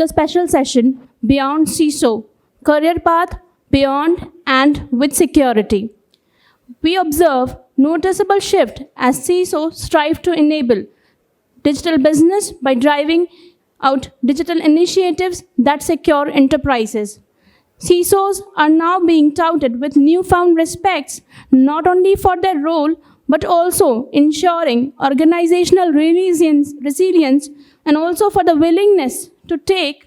the special session Beyond CISO, Career Path, Beyond and with Security. We observe noticeable shift as CISO strive to enable digital business by driving out digital initiatives that secure enterprises. CISOs are now being touted with newfound respects not only for their role but also ensuring organizational resilience and also for the willingness to take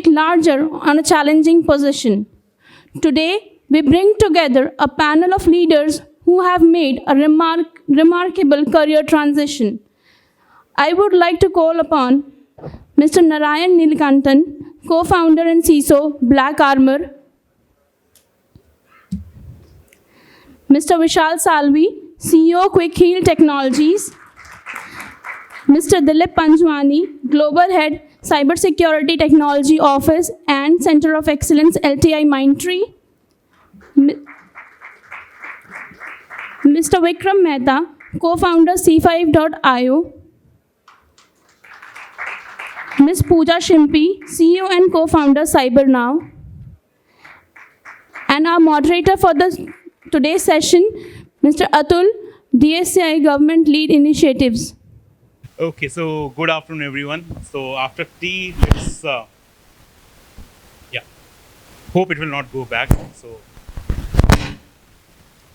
larger on a challenging position. Today, we bring together a panel of leaders who have made a remarkable career transition. I would like to call upon Mr. Narayan Nilkantan, co-founder and CISO, Black Armor; Mr. Vishal Salvi, CEO, Quick Heal Technologies; Mr. Dilip Panjwani, Global Head, Cybersecurity Technology Office and Center of Excellence, LTI Mindtree; Mr. Vikram Mehta, co-founder, C5.io; Ms. Pooja Shimpi, CEO and co-founder, CyberNow; and our moderator for today's session, Mr. Atul, DSCI Government Lead Initiatives. Okay, so good afternoon, everyone. So after tea, hope it will not go back. So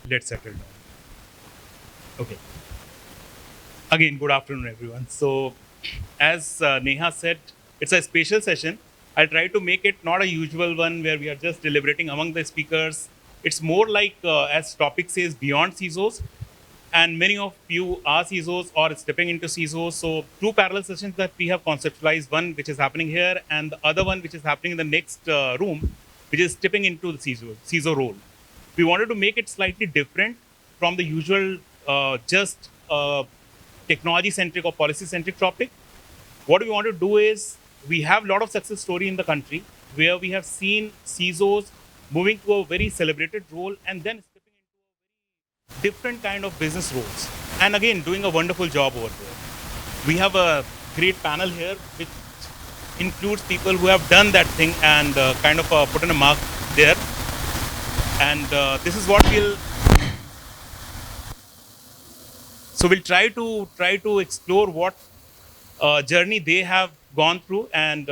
let's settle down. Okay. Again, good afternoon, everyone. So as Neha said, it's a special session. I'll try to make it not a usual one where we are just deliberating among the speakers. It's more like, as topic says, beyond CISOs. And many of you are CISOs or stepping into CISOs. So two parallel sessions that we have conceptualized, one which is happening here and the other one which is happening in the next room, which is stepping into the CISO role. We wanted to make it slightly different from the usual just technology-centric or policy-centric topic. What we want to do is, we have a lot of success story in the country where we have seen CISOs moving to a very celebrated role and then stepping into a different kind of business roles. And again, doing a wonderful job over there. We have a great panel here which includes people who have done that thing and kind of put in a mark there. And this is what we'll try to explore what journey they have gone through and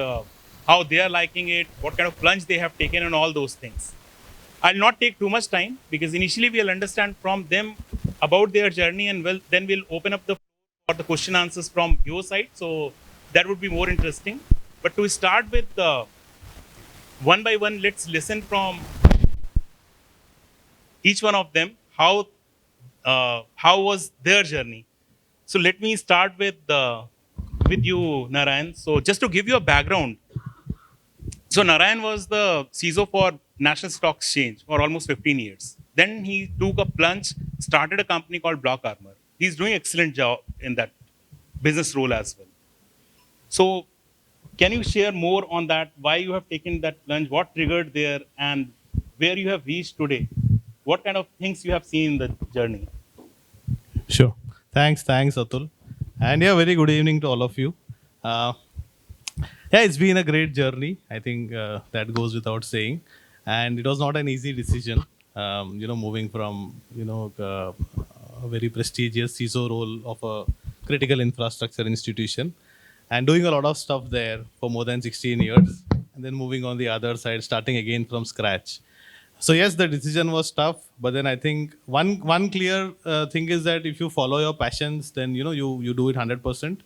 how they are liking it, what kind of plunge they have taken and all those things. I'll not take too much time because initially we'll understand from them about their journey and then we'll open up for the question answers from your side. So that would be more interesting. But to start with, one by one, let's listen from each one of them, how was their journey. So let me start with you, Narayan. So just to give you a background, so Narayan was the CISO for National Stock Exchange for almost 15 years. Then he took a plunge, started a company called Black Armor. He's doing an excellent job in that business role as well. So can you share more on that, why you have taken that plunge, what triggered there, and where you have reached today? What kind of things you have seen in the journey? Sure. Thanks, Atul. And yeah, very good evening to all of you. It's been a great journey. I think that goes without saying. And it was not an easy decision, moving from, a very prestigious CISO role of a critical infrastructure institution and doing a lot of stuff there for more than 16 years. And then moving on the other side, starting again from scratch. So yes, the decision was tough, but then I think one clear thing is that if you follow your passions, then you do it 100%.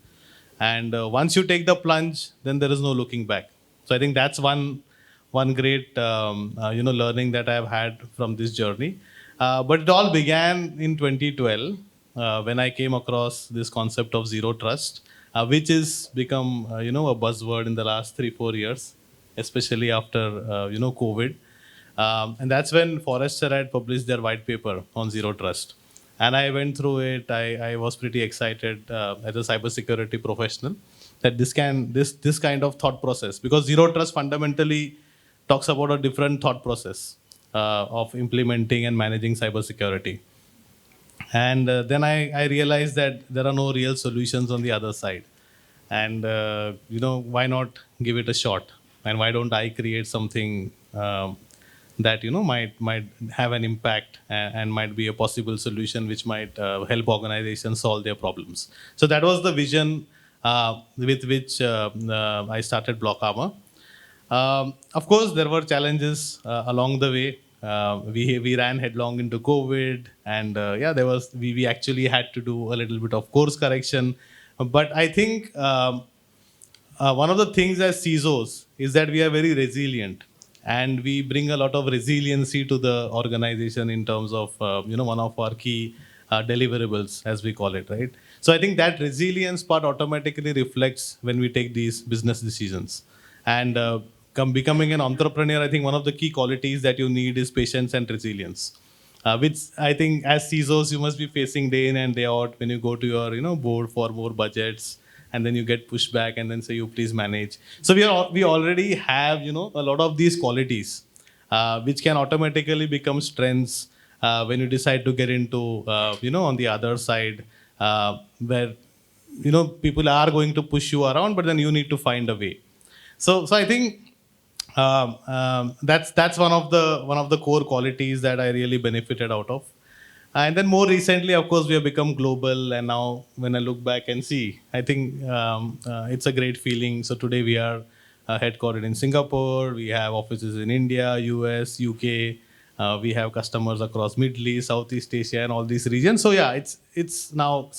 And once you take the plunge, then there is no looking back. So I think that's one great learning that I have had from this journey. But it all began in 2012 when I came across this concept of zero trust, which has become a buzzword in the last 3-4 years, especially after COVID. And that's when Forrester had published their white paper on zero trust. And I went through it. I was pretty excited as a cybersecurity professional that this kind of thought process, because zero trust fundamentally talks about a different thought process of implementing and managing cybersecurity. And then I realized that there are no real solutions on the other side. and why not give it a shot, and why don't I create something that might have an impact and might be a possible solution which might help organizations solve their problems. So that was the vision with which I started Block Armor. Of course, there were challenges along the way. We ran headlong into COVID, and we actually had to do a little bit of course correction. But I think one of the things as CISOs is that we are very resilient, and we bring a lot of resiliency to the organization in terms of one of our key deliverables, as we call it, right? So I think that resilience part automatically reflects when we take these business decisions. And becoming an entrepreneur, I think one of the key qualities that you need is patience and resilience, which I think as CISOs you must be facing day in and day out when you go to your board for more budgets, and then you get pushed back and then say you please manage. So we already have a lot of these qualities which can automatically become strengths when you decide to get into on the other side where people are going to push you around, but then you need to find a way. So I think that's one of the core qualities that I really benefited out of. And then more recently, of course, we have become global. And now when I look back and see, I think it's a great feeling. So today we are headquartered in Singapore. We have offices in India, US, UK. We have customers across Middle East, Southeast Asia, and all these regions. So yeah, it's now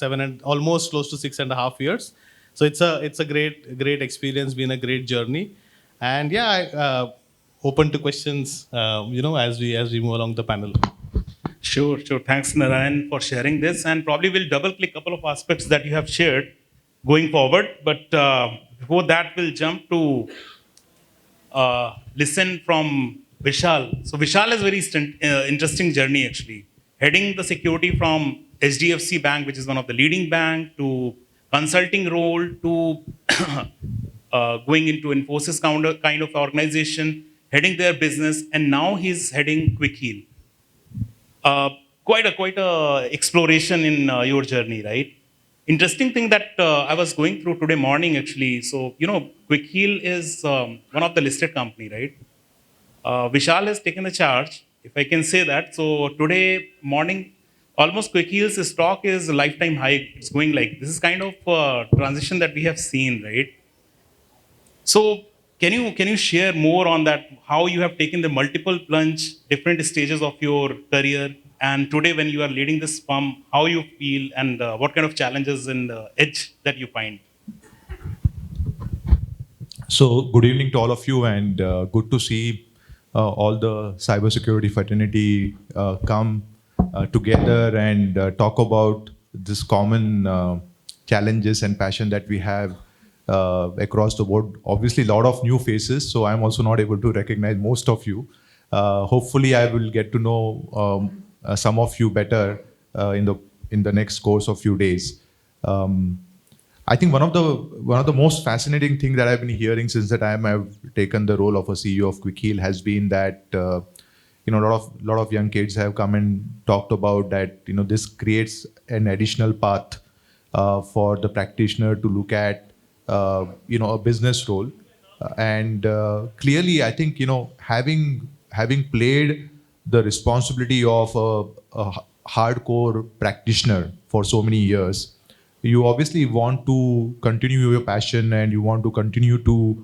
almost close to 6.5 years. So it's a great experience, been a great journey. And yeah, open to questions, as we move along the panel. Sure. Thanks, Narayan, for sharing this. And probably we'll double click a couple of aspects that you have shared going forward. But before that, we'll jump to listen from Vishal. So Vishal has very interesting journey, actually. Heading the security from HDFC Bank, which is one of the leading bank, to consulting role, to going into Infosys kind of organization, heading their business, and now he's heading Quick Heal. Quite a exploration in your journey, right? Interesting thing that I was going through today morning, actually. So, Quick Heal is one of the listed company, right? Vishal has taken the charge, if I can say that. So today morning, almost Quick Heal's stock is a lifetime high. It's going like, this is kind of transition that we have seen, right? So can you share more on that, how you have taken the multiple plunge, different stages of your career, and today when you are leading this firm, how you feel and what kind of challenges and edge that you find? So good evening to all of you, and good to see all the cybersecurity fraternity come together and talk about this common challenges and passion that we have across the board. Obviously, a lot of new faces, so I'm also not able to recognize most of you. Hopefully, I will get to know some of you better in the next course of few days. I think one of the most fascinating things that I've been hearing since the time I've taken the role of a CEO of Quick Heal has been that a lot of young kids have come and talked about that this creates an additional path for the practitioner to look at a business role, and clearly I think having played the responsibility of a hardcore practitioner for so many years, you obviously want to continue your passion and you want to continue to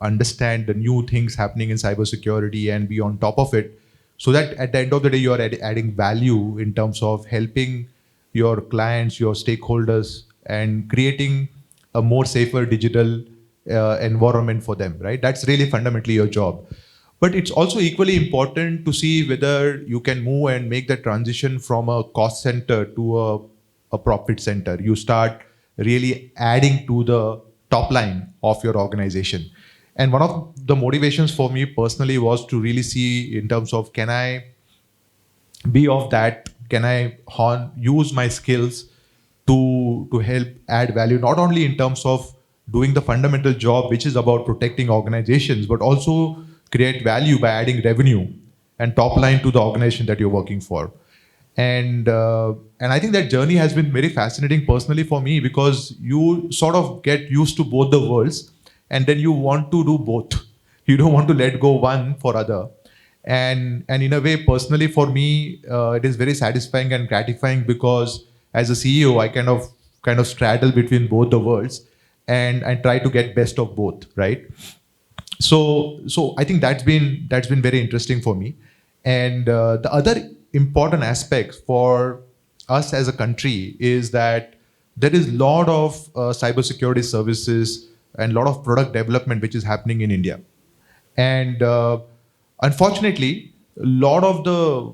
understand the new things happening in cybersecurity and be on top of it, so that at the end of the day you are adding value in terms of helping your clients, your stakeholders, and creating a more safer digital environment for them, right? That's really fundamentally your job. But it's also equally important to see whether you can move and make the transition from a cost center to a profit center. You start really adding to the top line of your organization. And one of the motivations for me personally was to really see in terms of, can I be of that? Can I use my skills to help add value, not only in terms of doing the fundamental job, which is about protecting organizations, but also create value by adding revenue and top line to the organization that you're working for. And I think that journey has been very fascinating personally for me, because you sort of get used to both the worlds, and then you want to do both. You don't want to let go one for other. And in a way, personally for me, it is very satisfying and gratifying, because as a CEO, I kind of straddle between both the worlds, and I try to get best of both, right? So I think that's been very interesting for me. And the other important aspect for us as a country is that there is a lot of cybersecurity services and a lot of product development which is happening in India. And unfortunately, a lot of the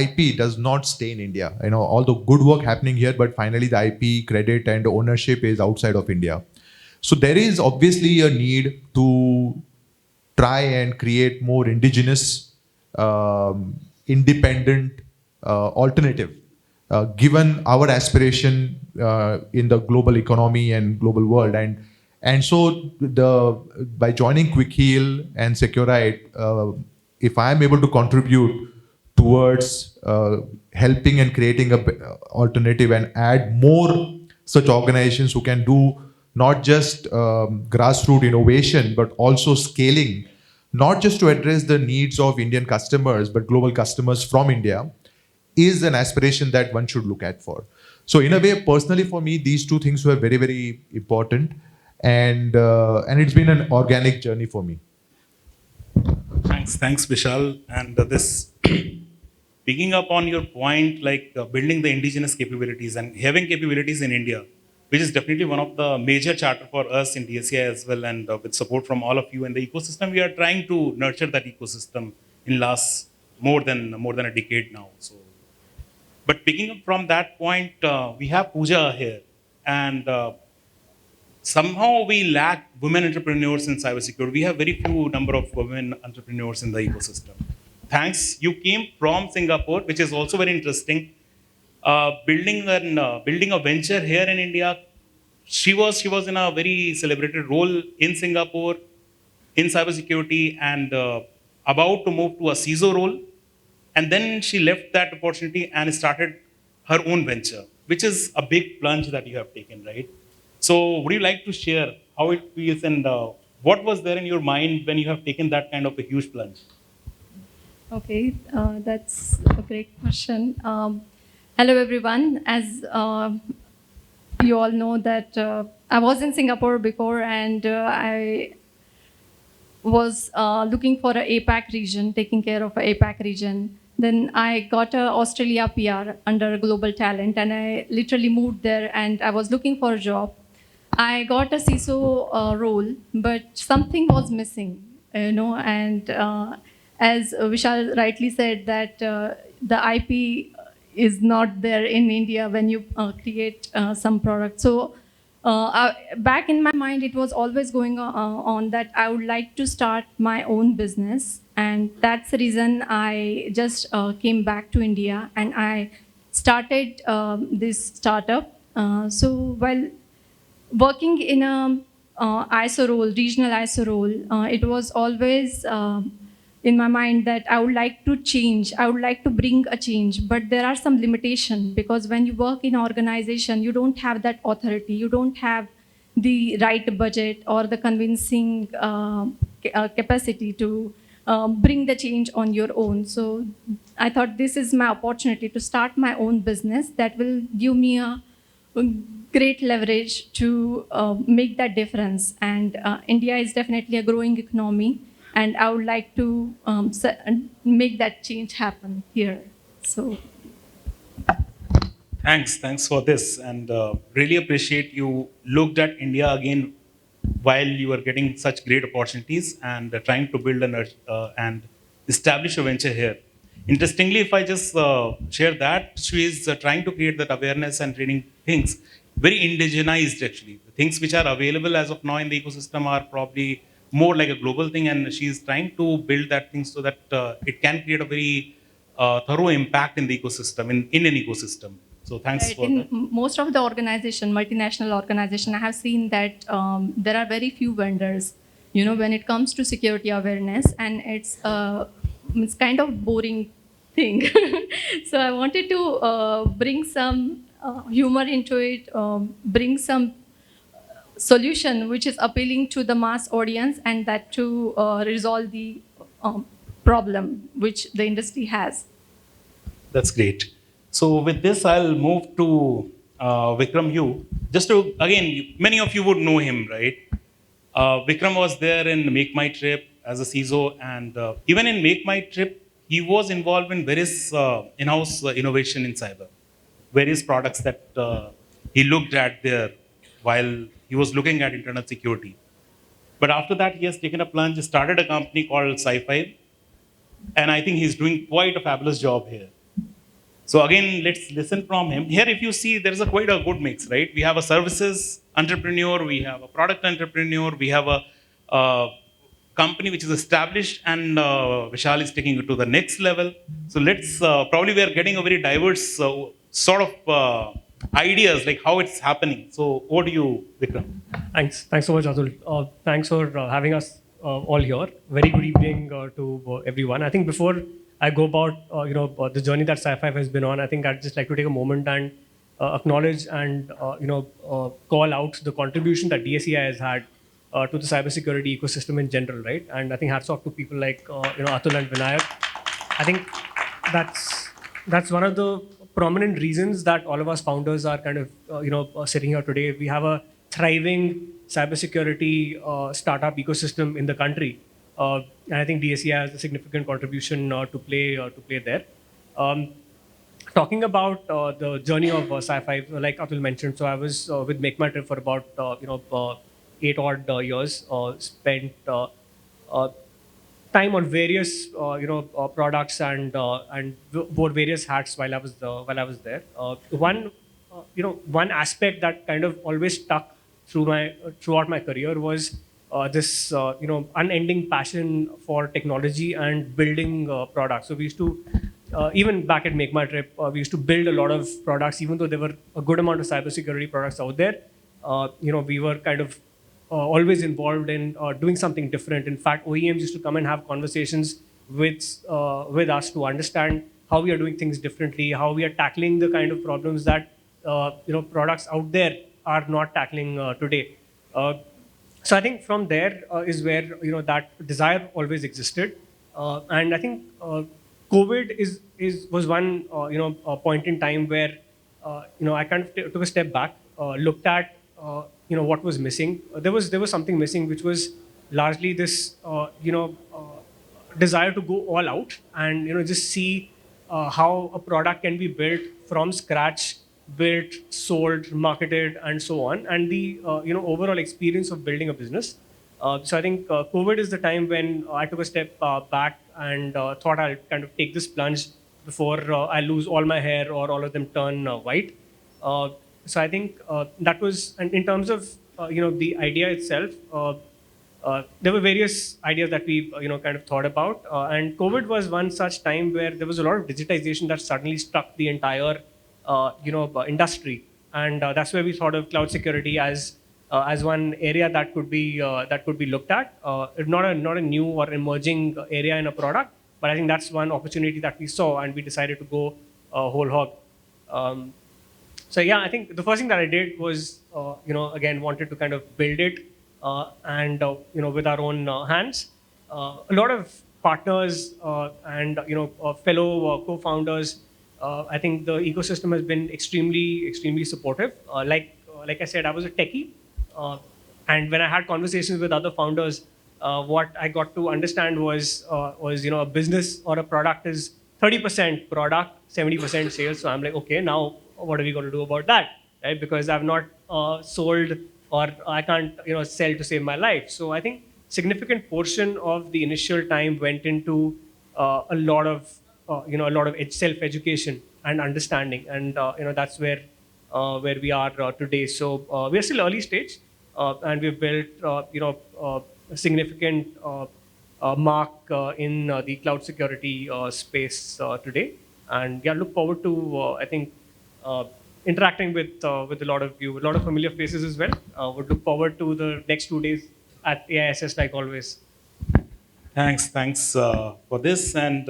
IP does not stay in India. All the good work happening here, but finally the IP credit and ownership is outside of India. So there is obviously a need to try and create more indigenous, independent alternative, given our aspiration in the global economy and global world. And so by joining Quick Heal and Securite, if I am able to contribute towards helping and creating a alternative and add more such organizations who can do not just grassroots innovation, but also scaling, not just to address the needs of Indian customers, but global customers from India, is an aspiration that one should look at for. So in a way, personally for me, these two things were very, very important. And it's been an organic journey for me. Thanks, Vishal. And this picking up on your point, like building the indigenous capabilities and having capabilities in India, which is definitely one of the major charter for us in DSCI as well, and with support from all of you and the ecosystem, we are trying to nurture that ecosystem in last more than a decade now. So, but picking up from that point, we have Pooja here, and somehow we lack women entrepreneurs in cybersecurity. We have very few number of women entrepreneurs in the ecosystem. Thanks, you came from Singapore, which is also very interesting. Building a venture here in India. She was in a very celebrated role in Singapore in cybersecurity, and about to move to a CISO role. And then she left that opportunity and started her own venture, which is a big plunge that you have taken, right? So would you like to share how it feels, and what was there in your mind when you have taken that kind of a huge plunge? Okay, that's a great question. Hello, everyone. As you all know that I was in Singapore before, and I was looking for a APAC region, taking care of a APAC region. Then I got a Australia PR under Global Talent, and I literally moved there, and I was looking for a job. I got a CISO role, but something was missing, and as Vishal rightly said, that the IP is not there in India when you create some product. So back in my mind, it was always going on that I would like to start my own business. And that's the reason I just came back to India, and I started this startup. So while working in a ISO role, regional ISO role, it was always in my mind that I would like to change. I would like to bring a change, but there are some limitations, because when you work in an organization, you don't have that authority. You don't have the right budget or the convincing capacity to bring the change on your own. So I thought this is my opportunity to start my own business that will give me a great leverage to make that difference. And India is definitely a growing economy, and I would like to make that change happen here. So, Thanks for this, and really appreciate you looked at India again while you were getting such great opportunities and trying to build and establish a venture here. Interestingly, if I just share that, she is trying to create that awareness and training things, very indigenized actually. The things which are available as of now in the ecosystem are probably more like a global thing, and she is trying to build that thing so that it can create a very thorough impact in the ecosystem, in an ecosystem. So thanks right, for in that. most of the organization, multinational organization, I have seen that there are very few vendors, when it comes to security awareness, and it's kind of boring thing. So I wanted to bring some humor into it, bring some solution which is appealing to the mass audience, and that to resolve the problem which the industry has. That's great. So with this, I'll move to Vikram Yu. Just to, again, many of you would know him, right? Vikram was there in Make My Trip as a CISO, and even in Make My Trip, he was involved in various in-house innovation in cyber, various products that he looked at there while he was looking at internal security. But after that, he has taken a plunge, started a company called Sci-Fi, and I think he's doing quite a fabulous job here. So again, let's listen from him. Here, if you see, there is quite a good mix, right? We have a services entrepreneur, we have a product entrepreneur, we have a company which is established, and Vishal is taking it to the next level. So let's, probably we are getting a very diverse sort of ideas, like how it's happening. So over to you, Vikram. Thanks so much, Atul. Thanks for having us all here. Very good evening to everyone. I think before I go about the journey that Sci-Fi has been on, I think I'd just like to take a moment and acknowledge and call out the contribution that DSCI has had to the cybersecurity ecosystem in general, right? And I think hats off to people like Atul and Vinayak. I think that's one of the prominent reasons that all of us founders are kind of sitting here today. We have a thriving cybersecurity startup ecosystem in the country, and I think DSCI has a significant contribution to play there. Talking about the journey of Sci-Fi, like Atul mentioned, so I was with Make My Trip for about 8 odd years. Spent time on various products and wore various hats while I was there. One aspect that kind of always stuck throughout my career was this unending passion for technology and building products. So we used to even back at Make My Trip, we used to build a lot of products, even though there were a good amount of cybersecurity products out there. We were kind of always involved in doing something different. In fact, OEMs used to come and have conversations with us to understand how we are doing things differently, how we are tackling the kind of problems that products out there are not tackling today. So I think from there is where that desire always existed, and I think COVID was one point in time where I kind of took a step back, looked at what was missing. There was something missing, which was largely this desire to go all out and just see how a product can be built from scratch, built, sold, marketed, and so on, and the overall experience of building a business. So I think COVID is the time when I took a step back and thought I'll kind of take this plunge before I lose all my hair or all of them turn white. So I think that was, and in terms of the idea itself, there were various ideas that we kind of thought about, and COVID was one such time where there was a lot of digitization that suddenly struck the entire industry, and that's where we thought of cloud security as one area that could be looked at. Not a new or emerging area in a product, but I think that's one opportunity that we saw, and we decided to go whole hog. So yeah, I think the first thing that I did was again wanted to kind of build it and with our own hands. A lot of partners and fellow co-founders. I think the ecosystem has been extremely supportive. Like I said, I was a techie, and when I had conversations with other founders, what I got to understand was a business or a product is 30% product, 70% sales. So I'm like, okay, now what are we going to do about that, right? Because I've not sold, or I can't sell to save my life. So I think significant portion of the initial time went into a lot of self-education and understanding, and that's where we are today. So we are still early stage, and we've built a significant mark in the cloud security space today, and yeah, look forward to I think interacting with a lot of you, a lot of familiar faces as well. Would look forward to the next 2 days at AISS like always. Thanks for this. And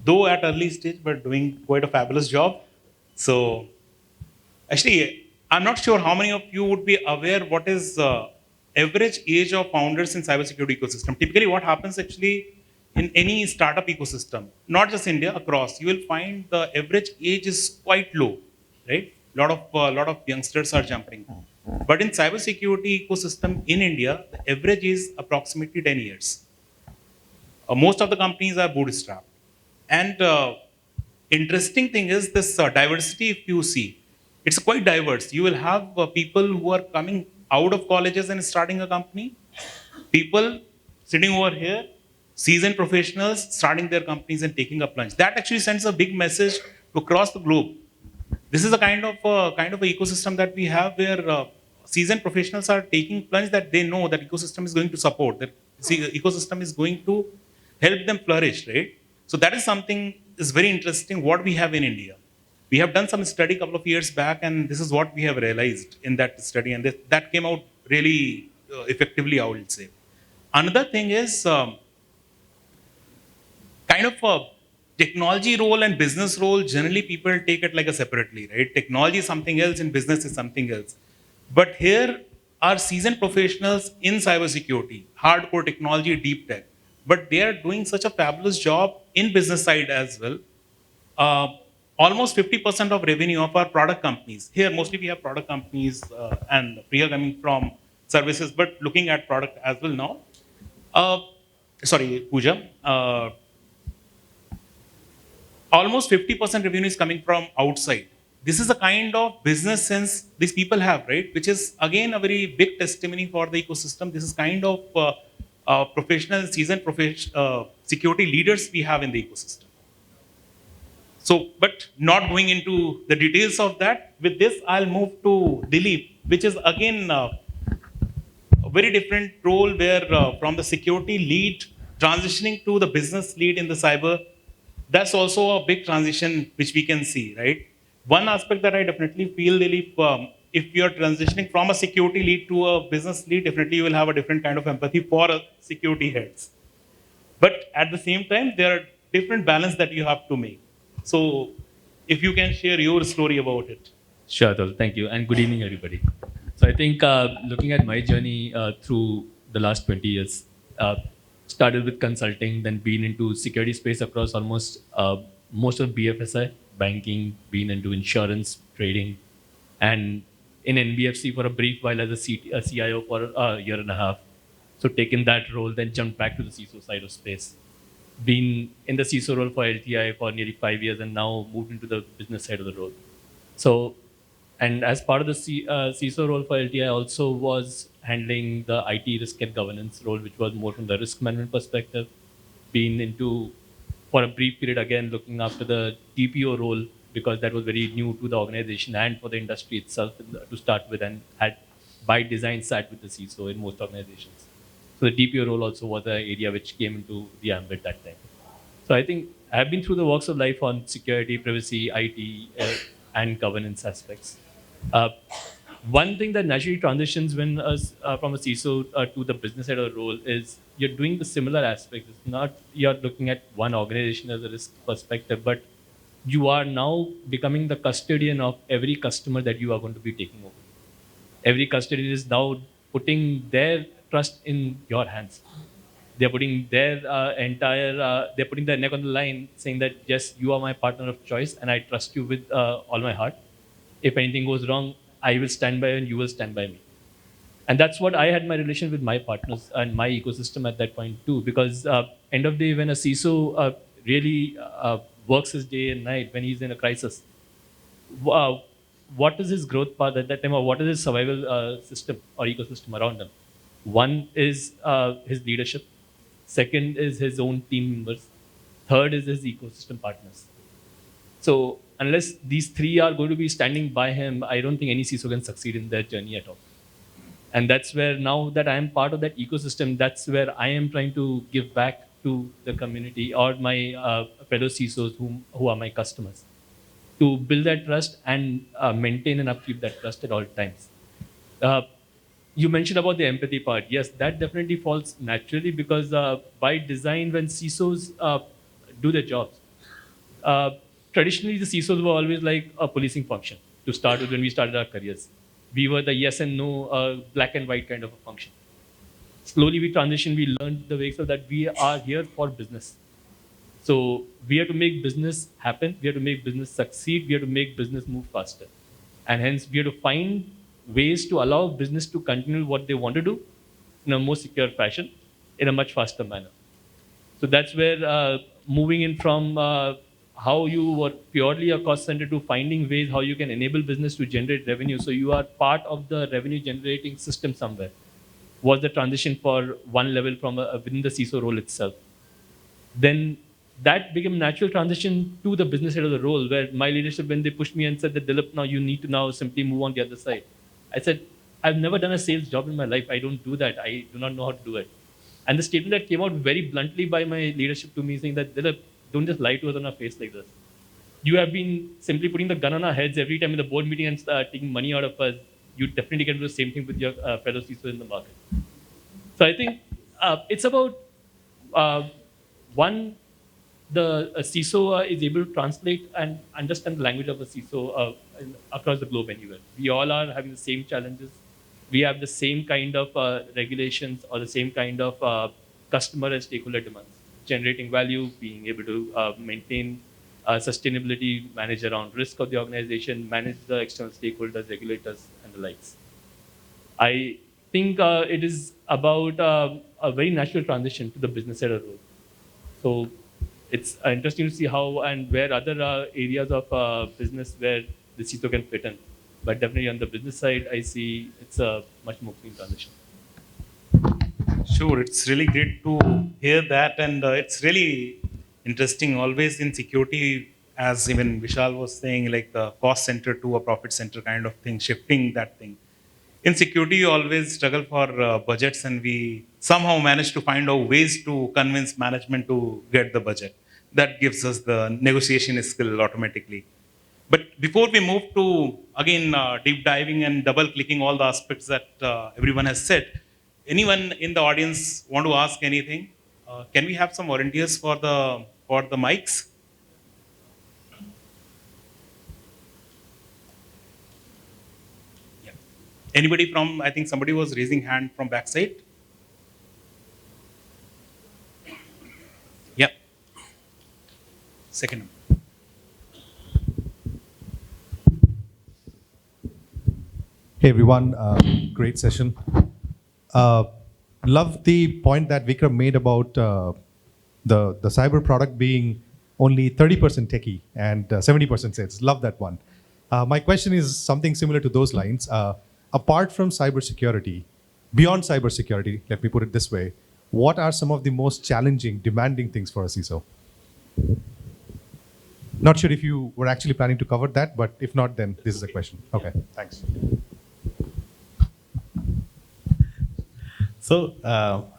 though at early stage, but doing quite a fabulous job. So actually, I'm not sure how many of you would be aware what is average age of founders in cybersecurity ecosystem. Typically, what happens actually in any startup ecosystem, not just India, across, you will find the average age is quite low, right? Lot of youngsters are jumping. But in cybersecurity ecosystem in India, the average is approximately 10 years. Most of the companies are bootstrapped. And interesting thing is this diversity, if you see, it's quite diverse. You will have people who are coming out of colleges and starting a company, people sitting over here, seasoned professionals starting their companies and taking a plunge. That actually sends a big message to across the globe. This is a kind of a ecosystem that we have where seasoned professionals are taking plunge that they know that ecosystem is going to support, that ecosystem is going to help them flourish, right? So that is something is very interesting what we have in India. We have done some study a couple of years back, and this is what we have realized in that study, and that came out really effectively, I would say. Another thing is kind of a technology role and business role. Generally, people take it like a separately, right? Technology is something else, and business is something else. But here are seasoned professionals in cybersecurity, hardcore technology, deep tech, but they are doing such a fabulous job in business side as well. uh, Almost 50% of revenue of our product companies. Here, mostly we have product companies and Priya coming from services, but looking at product as well now. Uh, Sorry, Pooja. Almost 50% revenue is coming from outside. This is a kind of business sense these people have, right? Which is again a very big testimony for the ecosystem. This is kind of professional, seasoned security leaders we have in the ecosystem. So, but not going into the details of that. With this, I'll move to Dilip, which is again a very different role where from the security lead transitioning to the business lead in the cyber, that's also a big transition which we can see, right? One aspect that I definitely feel, Dilip, if you're transitioning from a security lead to a business lead, definitely you will have a different kind of empathy for security heads. But at the same time, there are different balance that you have to make. So if you can share your story about it. Sure, Atul. Thank you. And good evening, everybody. So I think looking at my journey through the last 20 years, started with consulting, then been into security space across almost most of BFSI, banking, been into insurance, trading, and in NBFC for a brief while as a CIO for a year and a half. So taken that role, then jumped back to the CISO side of space. Been in the CISO role for LTI for nearly 5 years and now moved into the business side of the role. So, and as part of the CISO role for LTI, I also was handling the IT risk and governance role, which was more from the risk management perspective. Been into, for a brief period again, looking after the DPO role because that was very new to the organization and for the industry itself to start with, and had by design sat with the CISO in most organizations. So the DPO role also was an area which came into the ambit that time. So I think I've been through the walks of life on security, privacy, IT, and governance aspects. Uh, One thing that naturally transitions when us from a CISO to the business side of the role is you're doing the similar aspects. It's not you're looking at one organization as a risk perspective, but you are now becoming the custodian of every customer that you are going to be taking over. Every custodian is now putting their trust in your hands. They're putting their they're putting their neck on the line, saying that yes, you are my partner of choice, and I trust you with all my heart. If anything goes wrong, I will stand by you and you will stand by me. And that's what I had my relation with my partners and my ecosystem at that point too. Because end of the day, when a CISO really works his day and night when he's in a crisis, uh, what is his growth path at that time, or what is his survival system or ecosystem around him? One is his leadership. Second is his own team members. Third is his ecosystem partners. So unless these three are going to be standing by him, I don't think any CISO can succeed in their journey at all. And that's where now that I am part of that ecosystem, that's where I am trying to give back to the community or my fellow CISOs who are my customers, to build that trust and maintain and upkeep that trust at all times. Uh, you mentioned about the empathy part. Yes, that definitely falls naturally because by design, when CISOs do their jobs, uh, traditionally the CISOs were always like a policing function to start with when we started our careers. We were the yes and no, black and white kind of a function. Slowly we transitioned, we learned the way so that we are here for business. So we have to make business happen, we have to make business succeed, we have to make business move faster. And hence we have to find ways to allow business to continue what they want to do in a more secure fashion, in a much faster manner. So that's where moving in from how you were purely a cost center to finding ways how you can enable business to generate revenue. So you are part of the revenue generating system somewhere. Was the transition for one level from within the CISO role itself. Then that became natural transition to the business side of the role, where my leadership, when they pushed me and said that Dilip, now you need to now simply move on the other side. I said, I've never done a sales job in my life. I don't do that. I do not know how to do it. And the statement that came out very bluntly by my leadership to me saying that, Dilip, don't just lie to us on our face like this. You have been simply putting the gun on our heads every time in the board meeting and taking money out of us. You definitely can do the same thing with your fellow CISO in the market. So I think it's about one, the CISO is able to translate and understand the language of a CISO across the globe anywhere. We all are having the same challenges. We have the same kind of regulations or the same kind of customer and stakeholder demands, generating value, being able to maintain sustainability, manage around risk of the organization, manage the external stakeholders, regulators, and the likes. I think it is about a very natural transition to the business side of the role. So it's interesting to see how and where other areas of business where the CISO can fit in. But definitely on the business side, I see it's a much more clean transition. Sure, it's really great to hear that, and it's really interesting. Always in security, as even Vishal was saying, like a cost center to a profit center kind of thing, shifting that thing. In security, you always struggle for budgets, and we somehow manage to find out ways to convince management to get the budget. That gives us the negotiation skill automatically. But before we move to again deep diving and double clicking all the aspects that everyone has said, anyone in the audience want to ask anything? Can we have some volunteers for the mics? Yeah. Anybody from? I think somebody was raising hand from backside. Yeah. Second. Hey everyone, great session. Love the point that Vikram made about the cyber product being only 30% techie and 70% sales. Love that one. My question is something similar to those lines. Apart from cybersecurity, beyond cybersecurity, let me put it this way, what are some of the most challenging, demanding things for a CISO? Not sure if you were actually planning to cover that, but if not, then this is a question. Okay, thanks. So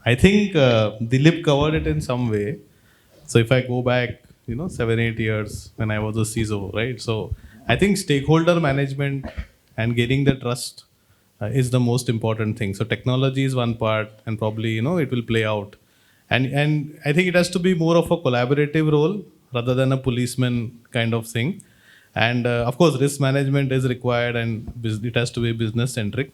I think Dilip covered it in some way. So if I go back, 7, 8 years when I was a CISO, right? So I think stakeholder management and getting the trust is the most important thing. So technology is one part, and probably it will play out. And I think it has to be more of a collaborative role rather than a policeman kind of thing. And of course, risk management is required, and it has to be business centric.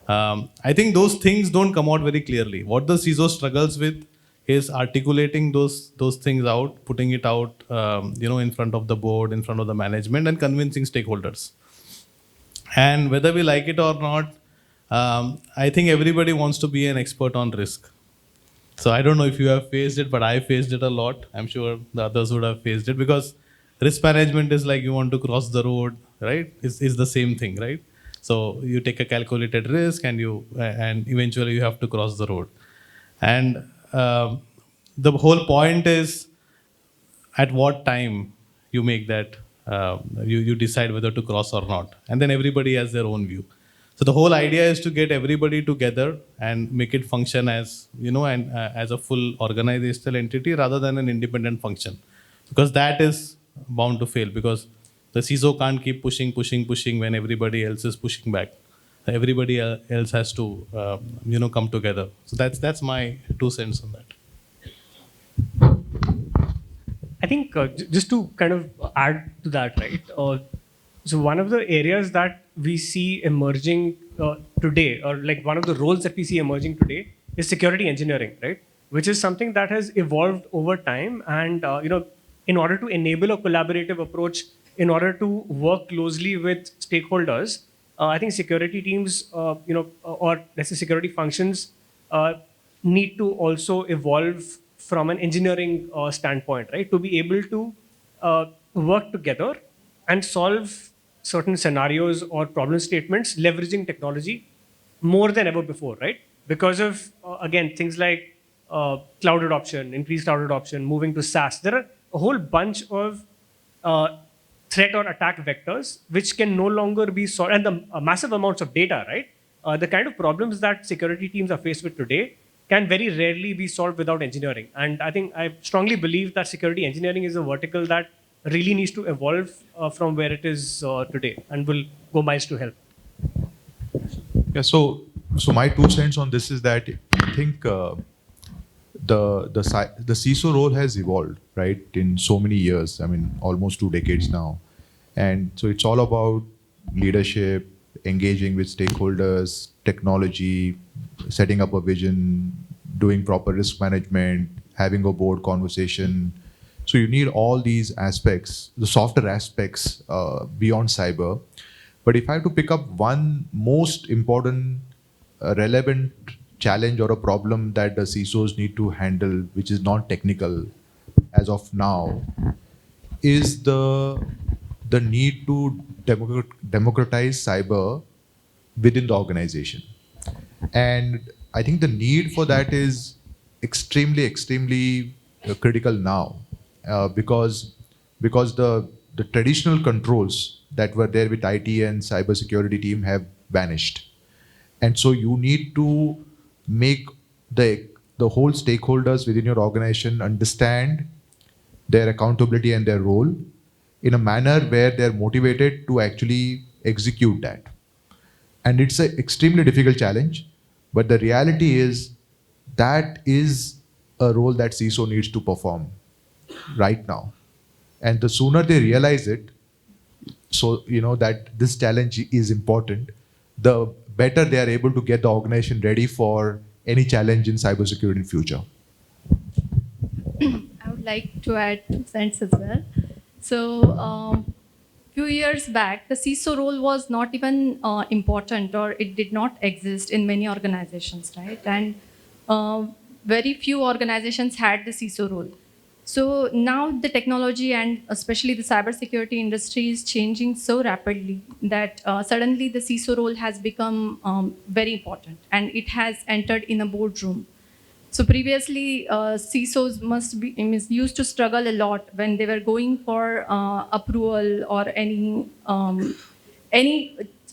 I think those things don't come out very clearly. What the CISO struggles with is articulating those things out, putting it out, in front of the board, in front of the management, and convincing stakeholders. And whether we like it or not, I think everybody wants to be an expert on risk. So I don't know if you have faced it, but I faced it a lot. I'm sure the others would have faced it, because risk management is like you want to cross the road, right? It's the same thing, right? So you take a calculated risk, and eventually you have to cross the road. And the whole point is at what time you make that, you decide whether to cross or not. And then everybody has their own view. So the whole idea is to get everybody together and make it function as, as a full organizational entity rather than an independent function. Because that is bound to fail, because the CISO can't keep pushing when everybody else is pushing back, everybody else has to, come together. So that's my 2 cents on that. I think just to kind of add to that, right? So one of the areas that we see emerging today, or like one of the roles that we see emerging today, is security engineering, right? Which is something that has evolved over time, and in order to enable a collaborative approach, in order to work closely with stakeholders, I think security teams, or let's say security functions, need to also evolve from an engineering standpoint, right? To be able to work together and solve certain scenarios or problem statements leveraging technology more than ever before, right? Because of, again, things like cloud adoption, increased cloud adoption, moving to SaaS. There are a whole bunch of threat or attack vectors which can no longer be solved, and the massive amounts of data, right? The kind of problems that security teams are faced with today can very rarely be solved without engineering. And I think I strongly believe that security engineering is a vertical that really needs to evolve from where it is today, and will go miles to help. Yeah, so my 2 cents on this is that I think the CISO role has evolved, right, in so many years. I mean, almost 2 decades now, and so it's all about leadership, engaging with stakeholders, technology, setting up a vision, doing proper risk management, having a board conversation. So you need all these aspects, the softer aspects beyond cyber. But if I have to pick up one most important, relevant challenge or a problem that the CISOs need to handle, which is non-technical as of now, is the need to democratize cyber within the organization. And I think the need for that is extremely critical now, because the traditional controls that were there with IT and cybersecurity team have vanished. And so you need to make the whole stakeholders within your organization understand their accountability and their role in a manner where they're motivated to actually execute that. And it's an extremely difficult challenge, but the reality is that is a role that CISO needs to perform right now. And the sooner they realize it, so that this challenge is important, the better they are able to get the organization ready for any challenge in cybersecurity in future. I would like to add 2 cents as well. So, few years back, the CISO role was not even important, or it did not exist in many organizations, right? And very few organizations had the CISO role. So now the technology and especially the cybersecurity industry is changing so rapidly that suddenly the CISO role has become very important, and it has entered in a boardroom. So previously, CISOs used to struggle a lot when they were going for approval or any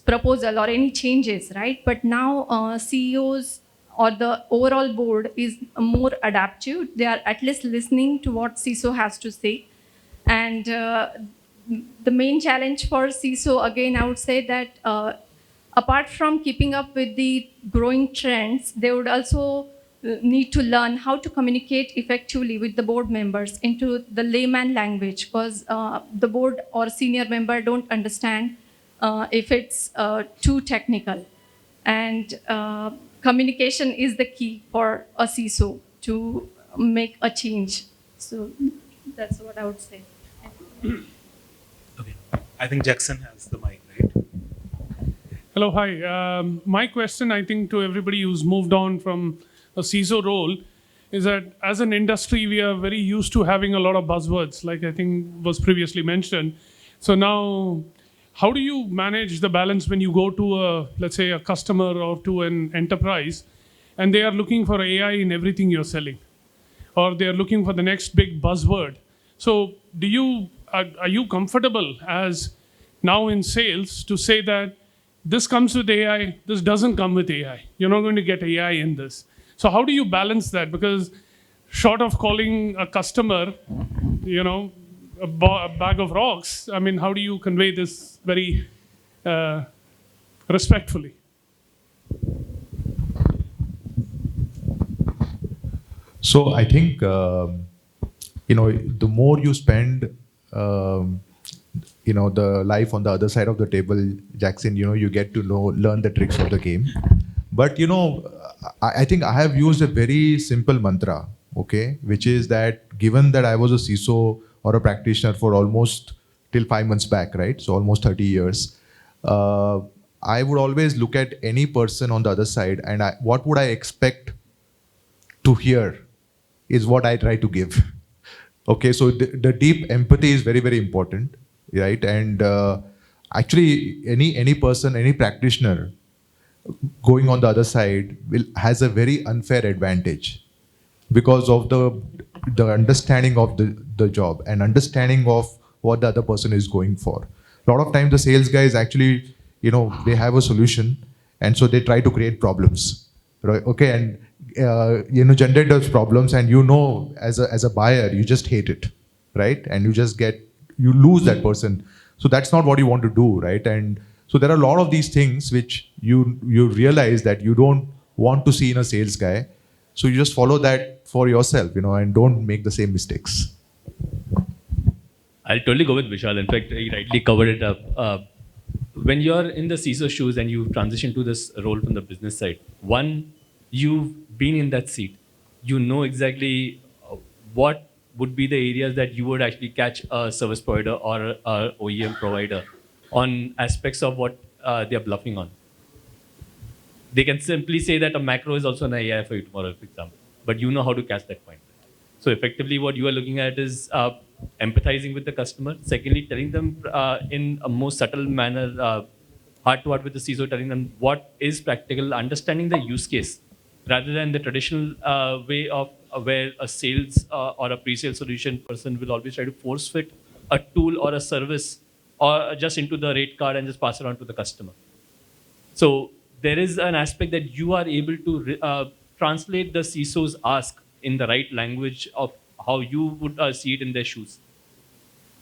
proposal or any changes, right? But now CEOs or the overall board is more adaptive. They are at least listening to what CISO has to say. And the main challenge for CISO, again, I would say that apart from keeping up with the growing trends, they would also need to learn how to communicate effectively with the board members into the layman language, because the board or senior member don't understand if it's too technical. And communication is the key for a CISO to make a change. So that's what I would say. Okay. I think Jackson has the mic, right? Hello, hi. My question, I think, to everybody who's moved on from a CISO role is that as an industry, we are very used to having a lot of buzzwords, like I think was previously mentioned. So now, how do you manage the balance when you go to let's say, a customer or to an enterprise, and they are looking for AI in everything you're selling, or they are looking for the next big buzzword? So are you comfortable as now in sales to say that this comes with AI, this doesn't come with AI? You're not going to get AI in this. So how do you balance that? Because short of calling a customer, a bag of rocks, I mean, how do you convey this very respectfully? So I think the more you spend, the life on the other side of the table, Jackson, you get to learn the tricks of the game. But I think I have used a very simple mantra, okay, which is that given that I was a CISO or a practitioner for almost till 5 months back, right? So almost 30 years. I would always look at any person on the other side and what would I expect to hear is what I try to give. Okay, so the deep empathy is very, very important, right? And actually, any person, any practitioner going on the other side has a very unfair advantage because of the understanding of the job and understanding of what the other person is going for. A lot of times, the sales guys actually, they have a solution, and so they try to create problems, right? Okay, and generate those problems, and as a buyer, you just hate it, right? And you lose that person. So that's not what you want to do, right? And so there are a lot of these things which you realize that you don't want to see in a sales guy. So you just follow that for yourself, and don't make the same mistakes. I'll totally go with Vishal. In fact, he rightly covered it up. When you're in the CISO shoes and you transition to this role from the business side, one, you've been in that seat. You know exactly what would be the areas that you would actually catch a service provider or a OEM provider on aspects of what they're bluffing on. They can simply say that a macro is also an AI for you tomorrow, for example, but you know how to catch that point. So effectively what you are looking at is empathizing with the customer. Secondly, telling them in a more subtle manner, heart to heart with the CISO, telling them what is practical, understanding the use case, rather than the traditional way of where a sales or a pre-sale solution person will always try to force fit a tool or a service or just into the rate card and just pass it on to the customer. So there is an aspect that you are able to translate the CISO's ask in the right language of how you would see it in their shoes.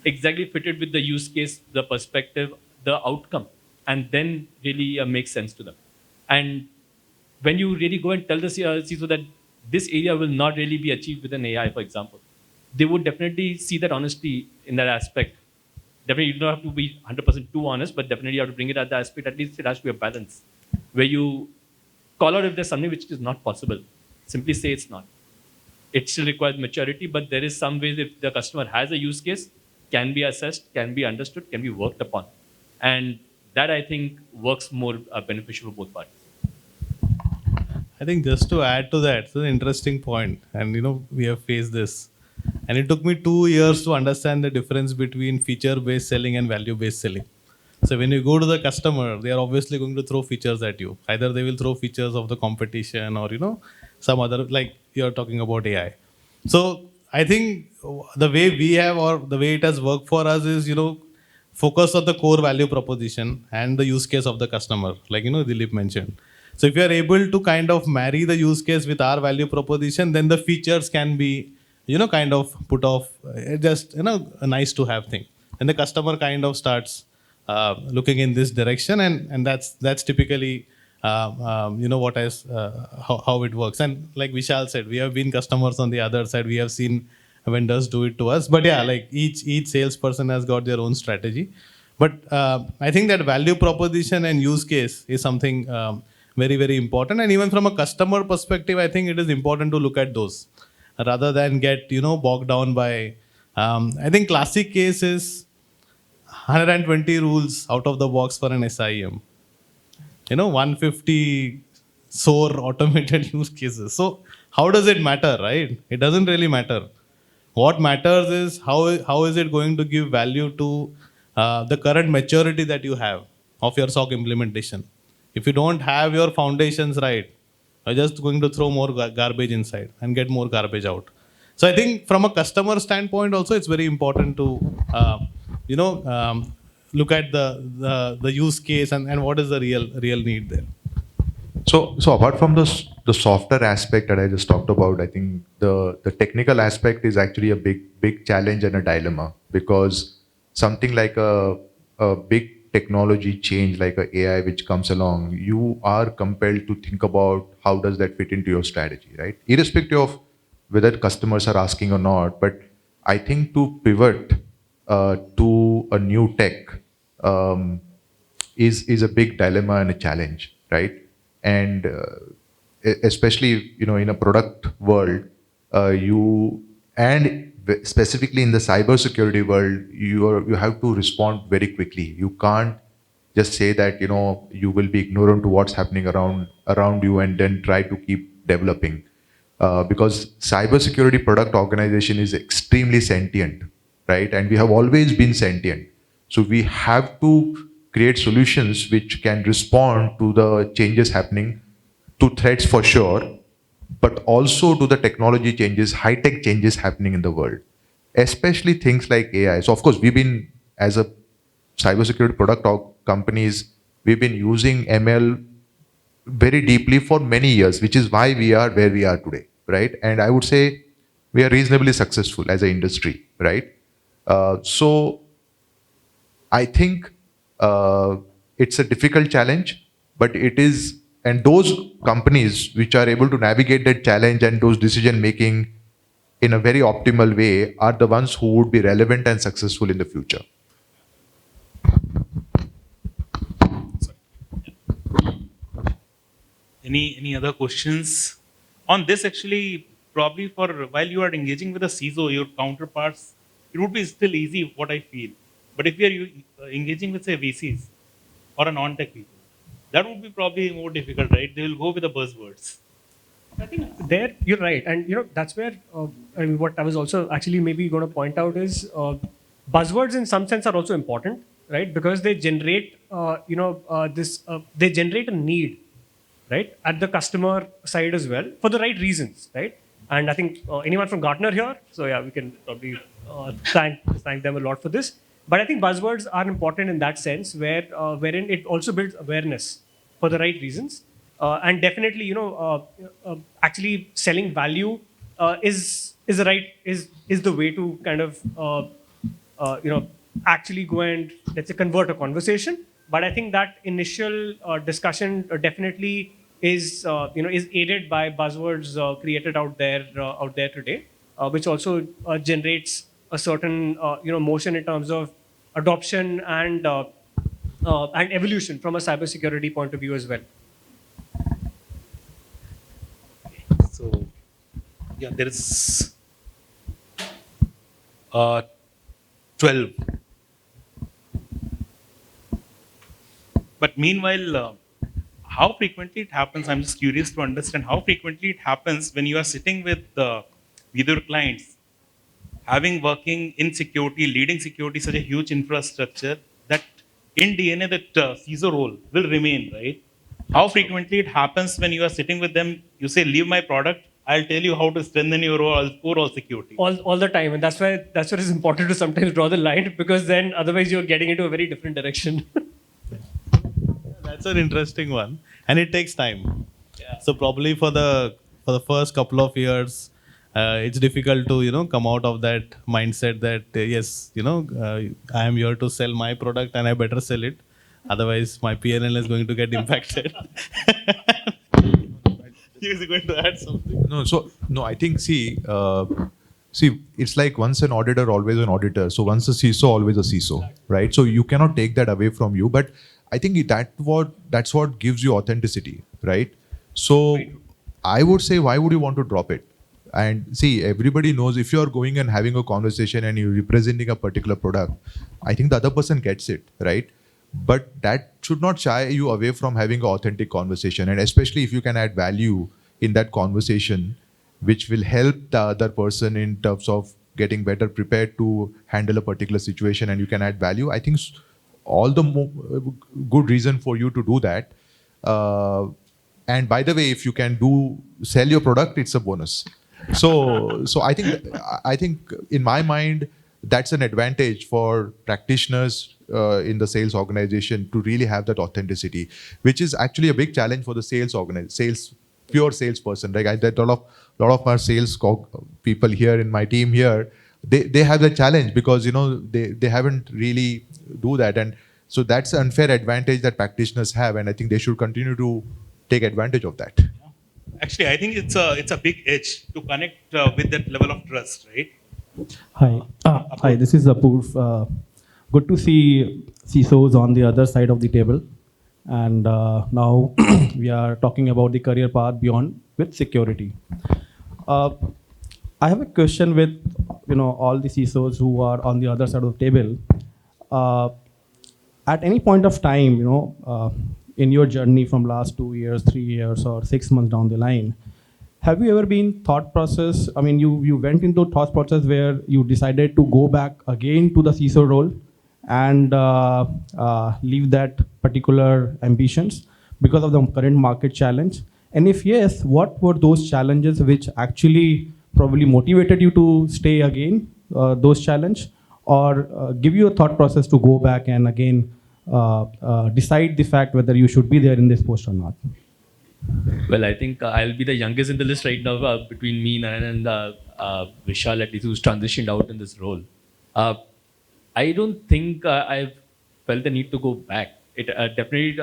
Exactly fitted with the use case, the perspective, the outcome, and then really makes sense to them. And when you really go and tell the CISO that this area will not really be achieved with an AI, for example, they would definitely see that honesty in that aspect. Definitely, you don't have to be 100% too honest, but definitely you have to bring it at the aspect. At least it has to be a balance, where you call out if there's something which is not possible. Simply say it's not. It still requires maturity, but there is some ways if the customer has a use case, can be assessed, can be understood, can be worked upon. And that, I think, works more beneficial for both parties. I think just to add to that, it's an interesting point. And we have faced this. And it took me 2 years to understand the difference between feature-based selling and value-based selling. So when you go to the customer, they are obviously going to throw features at you. Either they will throw features of the competition or, some other, like you're talking about AI. So I think the way we have or the way it has worked for us is, focus on the core value proposition and the use case of the customer, like, Dilip mentioned. So if you are able to kind of marry the use case with our value proposition, then the features can be, kind of put off, just, a nice to have thing. And the customer kind of starts looking in this direction, and that's typically what is how it works. And like Vishal said, we have been customers on the other side. We have seen vendors do it to us. But yeah, like each salesperson has got their own strategy. But I think that value proposition and use case is something very, very important. And even from a customer perspective, I think it is important to look at those rather than get bogged down by. I think classic case is 120 rules out of the box for an SIEM. 150 SOAR automated use cases. So how does it matter, right? It doesn't really matter. What matters is how is it going to give value to the current maturity that you have of your SOC implementation. If you don't have your foundations right, you're just going to throw more garbage inside and get more garbage out. So I think from a customer standpoint also, it's very important to look at the use case and what is the real need there. So apart from the software aspect that I just talked about, I think the technical aspect is actually a big challenge and a dilemma, because something like a big technology change like a AI which comes along, you are compelled to think about how does that fit into your strategy, right? Irrespective of whether customers are asking or not, but I think to pivot to a new tech um, is a big dilemma and a challenge, right? And especially in a product world, you and specifically in the cybersecurity world, you have to respond very quickly. You can't just say that you will be ignorant to what's happening around you and then try to keep developing, because cybersecurity product organization is extremely sentient, right? And we have always been sentient. So we have to create solutions which can respond to the changes happening, to threats for sure, but also to the technology changes, high-tech changes happening in the world, especially things like AI. So of course, we've been, as a cybersecurity product companies, we've been using ML very deeply for many years, which is why we are where we are today, right? And I would say we are reasonably successful as an industry, right? So I think it's a difficult challenge, but it is, and those companies which are able to navigate that challenge and those decision making in a very optimal way are the ones who would be relevant and successful in the future. Any other questions on this? Actually, probably for while you are engaging with a CISO, your counterparts, it would be still easy, what I feel. But if you are engaging with, say, VCs or a non-tech people, that would be probably more difficult, right? They will go with the buzzwords. I think there you're right, and that's where I mean, what I was also actually maybe going to point out is buzzwords in some sense are also important, right? Because they generate they generate a need, right, at the customer side as well for the right reasons, right? And I think anyone from Gartner here, so yeah, we can probably thank them a lot for this. But I think buzzwords are important in that sense, wherein it also builds awareness for the right reasons. And definitely, actually selling value is the way to kind of actually go and, let's say, convert a conversation. But I think that initial discussion definitely is aided by buzzwords created out there today, which also generates a certain motion in terms of adoption and evolution from a cybersecurity point of view as well. So, yeah, there is 12. But meanwhile, how frequently it happens, I'm just curious to understand how frequently it happens when you are sitting with your clients, having working in security, leading security, such a huge infrastructure, that in DNA that CISO role will remain, right? How frequently it happens when you are sitting with them, you say, leave my product, I'll tell you how to strengthen your overall security. All the time, and that's why it's important to sometimes draw the line, because then otherwise you're getting into a very different direction. That's an interesting one, and it takes time. Yeah. So probably for the first couple of years, it's difficult to come out of that mindset that yes, I am here to sell my product and I better sell it, otherwise my PNL is going to get impacted. He's going to add something. No, I think see, it's like once an auditor, always an auditor. So once a CISO, always a CISO, right? So you cannot take that away from you. But I think that's what gives you authenticity, right? So I would say, why would you want to drop it? And see, everybody knows if you're going and having a conversation and you're representing a particular product, I think the other person gets it, right? But that should not shy you away from having an authentic conversation. And especially if you can add value in that conversation, which will help the other person in terms of getting better prepared to handle a particular situation, and you can add value, I think all the good reason for you to do that. And by the way, if you can sell your product, it's a bonus. So I think in my mind, that's an advantage for practitioners in the sales organization to really have that authenticity, which is actually a big challenge for the pure salesperson. Like a lot of our sales people here in my team here, they have that challenge because they haven't really do that. And So that's an unfair advantage that practitioners have, and I think they should continue to take advantage of that. Actually, I think it's a big edge to connect with that level of trust, right? Hi. Hi, this is Apurv. Good to see CISOs on the other side of the table. And now we are talking about the career path beyond with security. I have a question with all the CISOs who are on the other side of the table. At any point of time, in your journey from last 2 years, 3 years, or 6 months down the line, have you ever been thought process? I mean, you went into thought process where you decided to go back again to the CISO role and leave that particular ambitions because of the current market challenge? And if yes, what were those challenges which actually probably motivated you to stay again, those challenge, or give you a thought process to go back and again decide the fact whether you should be there in this post or not? Well, I think I'll be the youngest in the list right now between me and Vishal, at least, who's transitioned out in this role. I don't think I've felt the need to go back. It definitely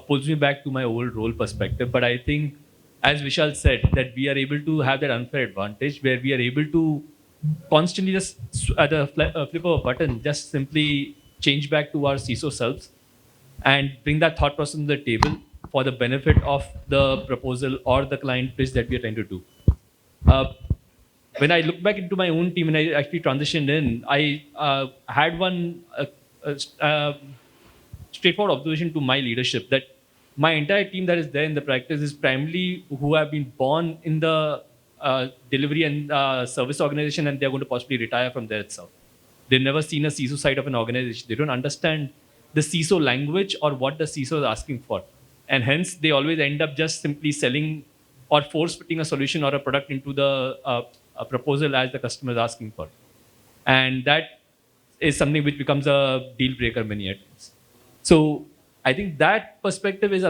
pulls me back to my old role perspective. But I think, as Vishal said, that we are able to have that unfair advantage where we are able to constantly just at a flip of a button, just simply change back to our CISO selves and bring that thought process to the table for the benefit of the proposal or the client pitch that we are trying to do. When I look back into my own team and I actually transitioned in, I had one straightforward observation to my leadership that my entire team that is there in the practice is primarily who have been born in the delivery and service organization, and they're going to possibly retire from there itself. They've never seen a CISO side of an organization. They don't understand the CISO language or what the CISO is asking for. And hence, they always end up just simply selling or force-fitting a solution or a product into the a proposal as the customer is asking for. And that is something which becomes a deal breaker many times. So I think that perspective is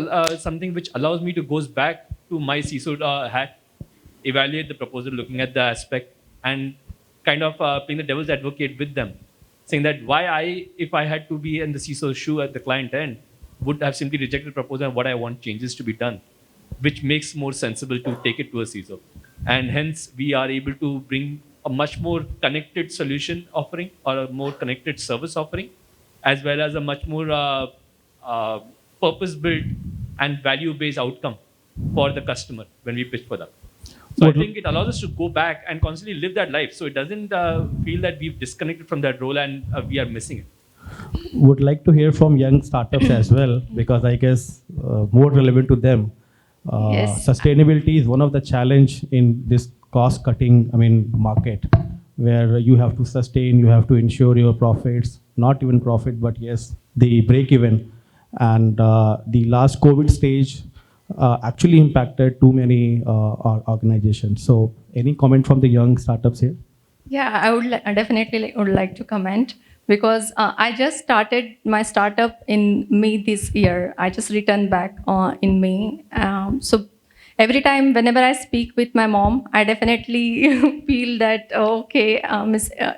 something which allows me to go back to my CISO hat, evaluate the proposal, looking at the aspect, and kind of playing the devil's advocate with them, saying that if I had to be in the CISO's shoe at the client end, would have simply rejected the proposal and what I want changes to be done, which makes more sensible to take it to a CISO. And hence, we are able to bring a much more connected solution offering or a more connected service offering, as well as a much more purpose-built and value-based outcome for the customer when we pitch for them. So I think it allows us to go back and constantly live that life. So it doesn't feel that we've disconnected from that role and we are missing it. Would like to hear from young startups as well, because I guess more relevant to them. Yes. Sustainability is one of the challenge in this cost-cutting, market, where you have to sustain, you have to ensure your profits, not even profit, but yes, the break-even. And the last COVID stage actually impacted too many organizations. So any comment from the young startups here? Yeah, I would definitely would like to comment, because I just started my startup in May this year. I just returned back in May. So every time, whenever I speak with my mom, I definitely feel that,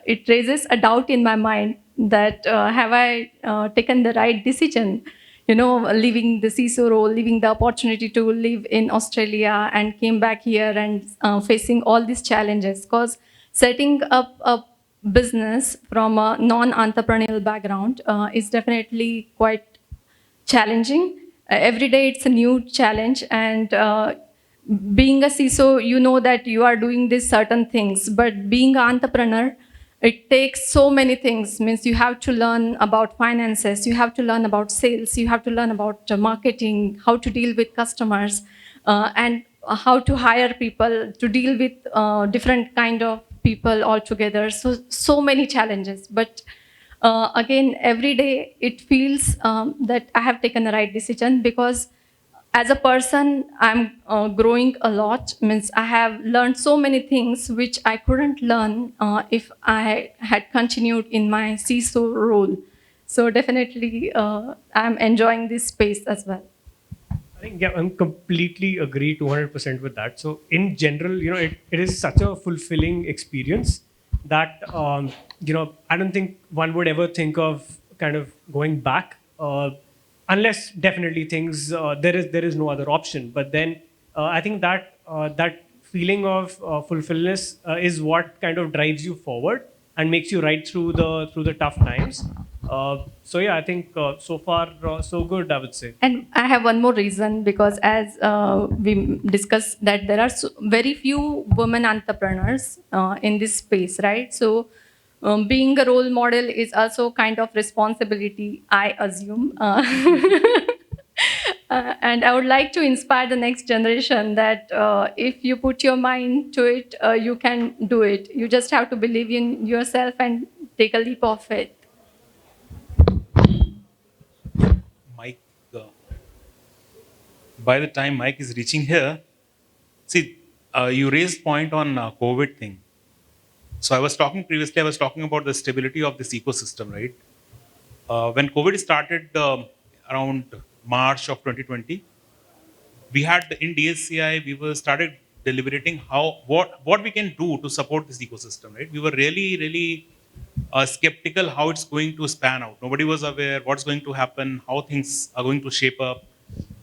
it raises a doubt in my mind that have I taken the right decision? Leaving the CISO role, leaving the opportunity to live in Australia and came back here and facing all these challenges. Because setting up a business from a non-entrepreneurial background is definitely quite challenging. Every day it's a new challenge, and being a CISO, you know that you are doing these certain things, but being an entrepreneur, it takes so many things. Means you have to learn about finances, you have to learn about sales, you have to learn about marketing, how to deal with customers, and how to hire people, to deal with different kind of people altogether. So many challenges. But again, every day it feels that I have taken the right decision, because as a person, I'm growing a lot. Means I have learned so many things which I couldn't learn if I had continued in my CISO role. So definitely, I'm enjoying this space as well. I think, yeah, I'm completely agree 200% with that. So in general, it is such a fulfilling experience that, I don't think one would ever think of kind of going back unless definitely things there is no other option. But then I think that that feeling of fulfillment is what kind of drives you forward and makes you ride through the tough times. So yeah, I think so far so good, I would say. And I have one more reason, because as we discussed that there are very few women entrepreneurs in this space, right? So being a role model is also kind of responsibility, I assume. And I would like to inspire the next generation that if you put your mind to it, you can do it. You just have to believe in yourself and take a leap of it. Mike, by the time Mike is reaching here, see, you raised point on COVID thing. So I was talking previously, I was talking about the stability of this ecosystem, right? When COVID started around March of 2020, we had in DSCI, we were started deliberating what we can do to support this ecosystem, right? We were really skeptical how it's going to span out. Nobody was aware what's going to happen, how things are going to shape up.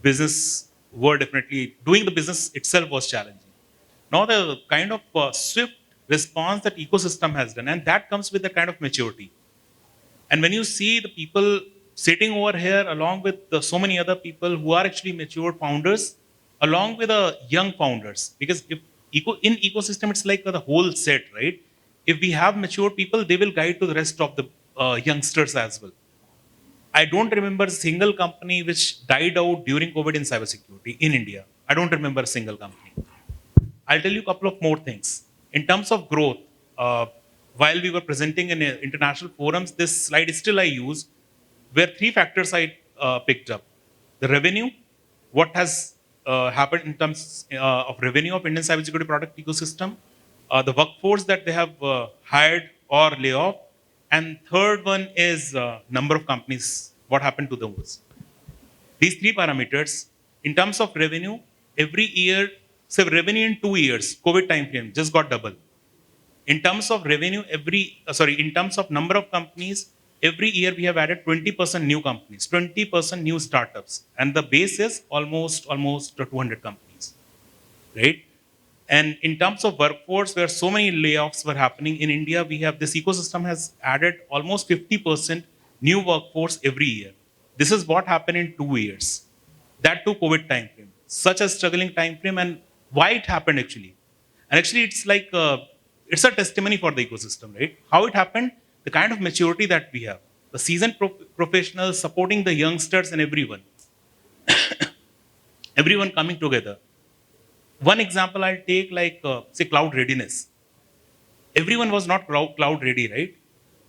Business were definitely doing the business itself was challenging. Now the kind of swift response that ecosystem has done, and that comes with a kind of maturity. And when you see the people sitting over here along with so many other people who are actually mature founders, along with the young founders, because if in ecosystem it's like the whole set, right? If we have mature people, they will guide to the rest of the youngsters as well. I don't remember a single company which died out during COVID in cybersecurity in India. I don't remember a single company. I'll tell you a couple of more things. In terms of growth, while we were presenting in international forums, this slide is still I use, where three factors I picked up. The revenue, what has happened in terms of revenue of Indian cybersecurity product ecosystem, the workforce that they have hired or lay off, and third one is number of companies, what happened to those. These three parameters, in terms of revenue, every year, say revenue in 2 years, COVID time frame just got double. In terms of revenue, in terms of number of companies, every year we have added 20% new companies, 20% new startups, and the base is almost 200 companies, right? And in terms of workforce, where so many layoffs were happening in India, we have this ecosystem has added almost 50% new workforce every year. This is what happened in 2 years. That too COVID time frame, such a struggling time frame, and why it happened actually. And actually, it's like it's a testimony for the ecosystem, right? How it happened, the kind of maturity that we have, the seasoned professionals supporting the youngsters and everyone, everyone coming together. One example I'll take, like say cloud readiness. Everyone was not cloud ready, right?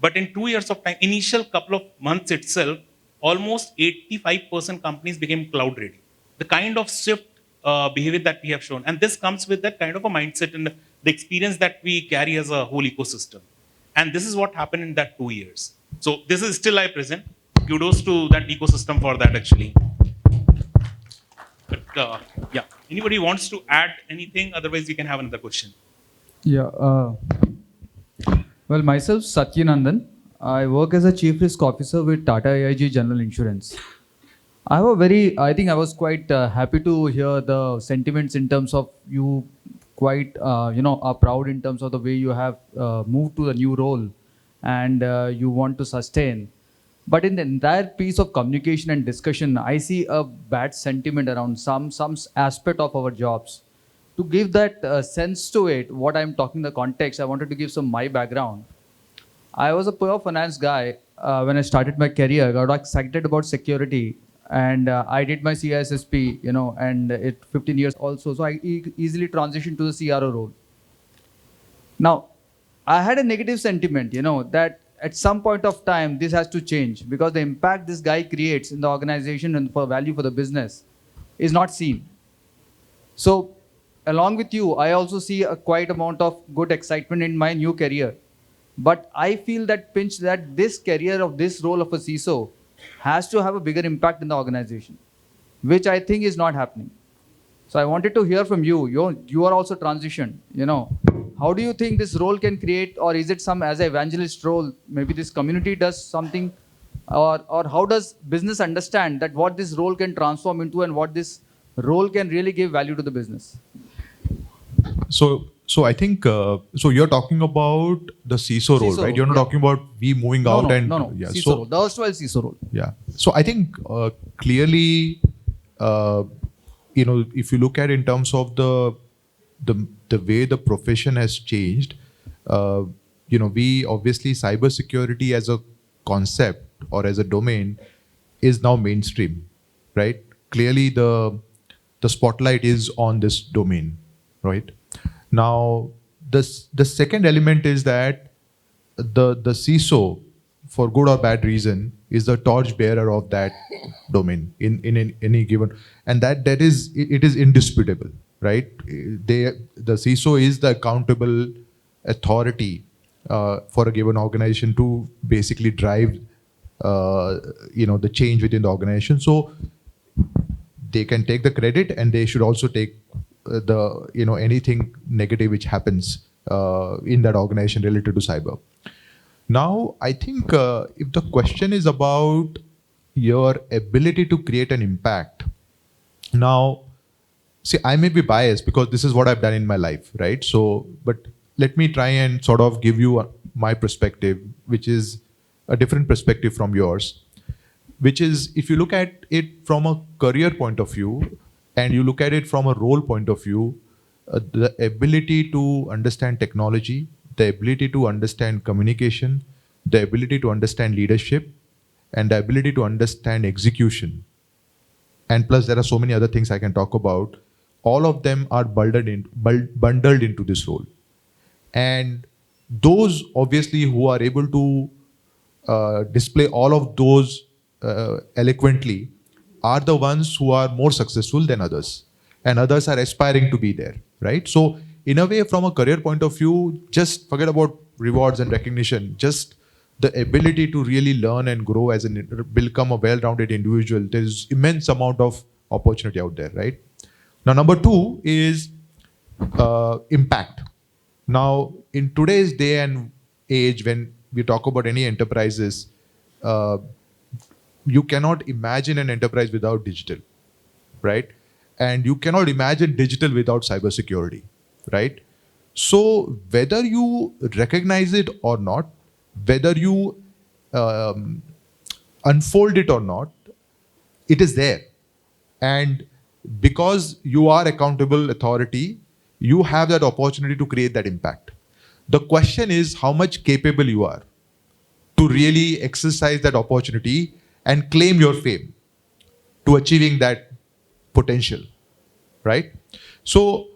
But in 2 years of time, initial couple of months itself, almost 85% companies became cloud ready. The kind of shift behavior that we have shown, and this comes with that kind of a mindset and the experience that we carry as a whole ecosystem. And this is what happened in that 2 years. So this is still I present. Kudos to that ecosystem for that actually. But yeah, anybody wants to add anything? Otherwise, we can have another question. Yeah. Well, myself, Satyanandan. I work as a Chief Risk Officer with Tata AIG General Insurance. I think I was quite happy to hear the sentiments in terms of you quite, are proud in terms of the way you have moved to a new role and you want to sustain. But in the entire piece of communication and discussion, I see a bad sentiment around some aspect of our jobs. To give that sense to it, what I'm talking the context, I wanted to give some my background. I was a pure finance guy when I started my career. I got excited about security, and I did my CISSP, and it 15 years also. So I easily transitioned to the CRO role. Now, I had a negative sentiment, that at some point of time, this has to change because the impact this guy creates in the organization and for value for the business is not seen. So, along with you, I also see a quite amount of good excitement in my new career. But I feel that pinch that this career of this role of a CISO has to have a bigger impact in the organization, which I think is not happening. So I wanted to hear from you. You are also transitioned, How do you think this role can create, or is it some as an evangelist role? Maybe this community does something or how does business understand that what this role can transform into and what this role can really give value to the business? So I think so. You're talking about the CISO role, CISO right? role, You're not yeah. talking about we moving No, out no, and no. yeah. CISO So role, the erstwhile CISO role. yeah. So I think clearly, if you look at in terms of the way the profession has changed, we obviously cybersecurity as a concept or as a domain is now mainstream, right? Clearly, the spotlight is on this domain, right? Now, the second element is that the CISO, for good or bad reason, is the torch bearer of that domain in any given, and that is it is indisputable, right? The CISO is the accountable authority for a given organization to basically drive the change within the organization. So they can take the credit and they should also take anything negative which happens in that organization related to cyber. Now, I think if the question is about your ability to create an impact, now, see, I may be biased because this is what I've done in my life, right? So, but let me try and sort of give you my perspective, which is a different perspective from yours, which is if you look at it from a career point of view and you look at it from a role point of view, the ability to understand technology, the ability to understand communication, the ability to understand leadership, and the ability to understand execution. And plus, there are so many other things I can talk about. All of them are bundled into this role. And those, obviously, who are able to display all of those eloquently are the ones who are more successful than others. And others are aspiring to be there, right? So, in a way, from a career point of view, just forget about rewards and recognition. Just the ability to really learn and grow as become a well-rounded individual. There's immense amount of opportunity out there, right? Now, number two is impact. Now, in today's day and age, when we talk about any enterprises, you cannot imagine an enterprise without digital, right? And you cannot imagine digital without cybersecurity, right? So whether you recognize it or not, whether you unfold it or not, it is there. And because you are accountable authority, you have that opportunity to create that impact. The question is how much capable you are to really exercise that opportunity and claim your fame to achieving that potential, right? So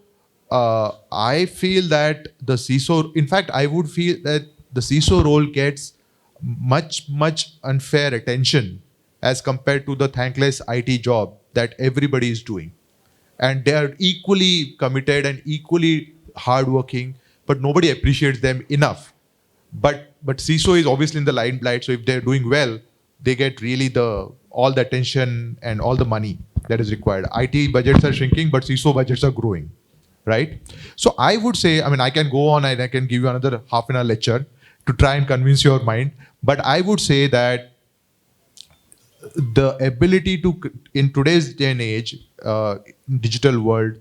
I feel that the CISO, in fact, I would feel that the CISO role gets much unfair attention as compared to the thankless IT job that everybody is doing. And they are equally committed and equally hardworking, but nobody appreciates them enough. But CISO is obviously in the limelight, so if they're doing well, they get really all the attention and all the money that is required. IT budgets are shrinking, but CISO budgets are growing, right? So I would say, I mean, I can go on and I can give you another half an hour lecture to try and convince your mind, but I would say that the ability to, in today's day and age, digital world,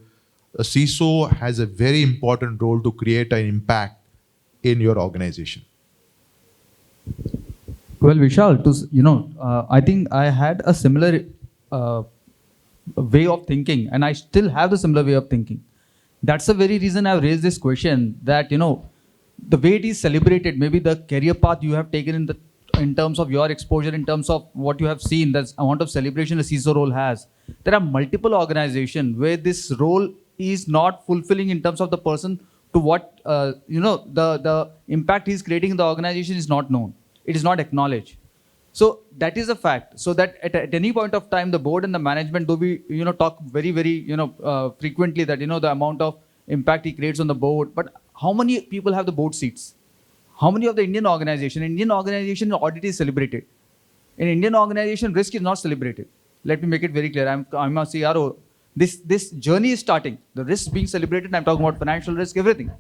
a CISO has a very important role to create an impact in your organization. Well, Vishal, I think I had a similar way of thinking, and I still have the similar way of thinking. That's the very reason I've raised this question that, the way it is celebrated, maybe the career path you have taken in terms of your exposure, in terms of what you have seen, that's amount of celebration a CISO role has. There are multiple organizations where this role is not fulfilling in terms of the person to what, the impact he's creating in the organization is not known. It is not acknowledged. So that is a fact. So that at any point of time, the board and the management do we, talk very, very, frequently that, the amount of impact he creates on the board. But how many people have the board seats? How many of the Indian organization audit is celebrated? In Indian organization, risk is not celebrated. Let me make it very clear. I'm a CRO. This journey is starting. The risk being celebrated. I'm talking about financial risk, everything.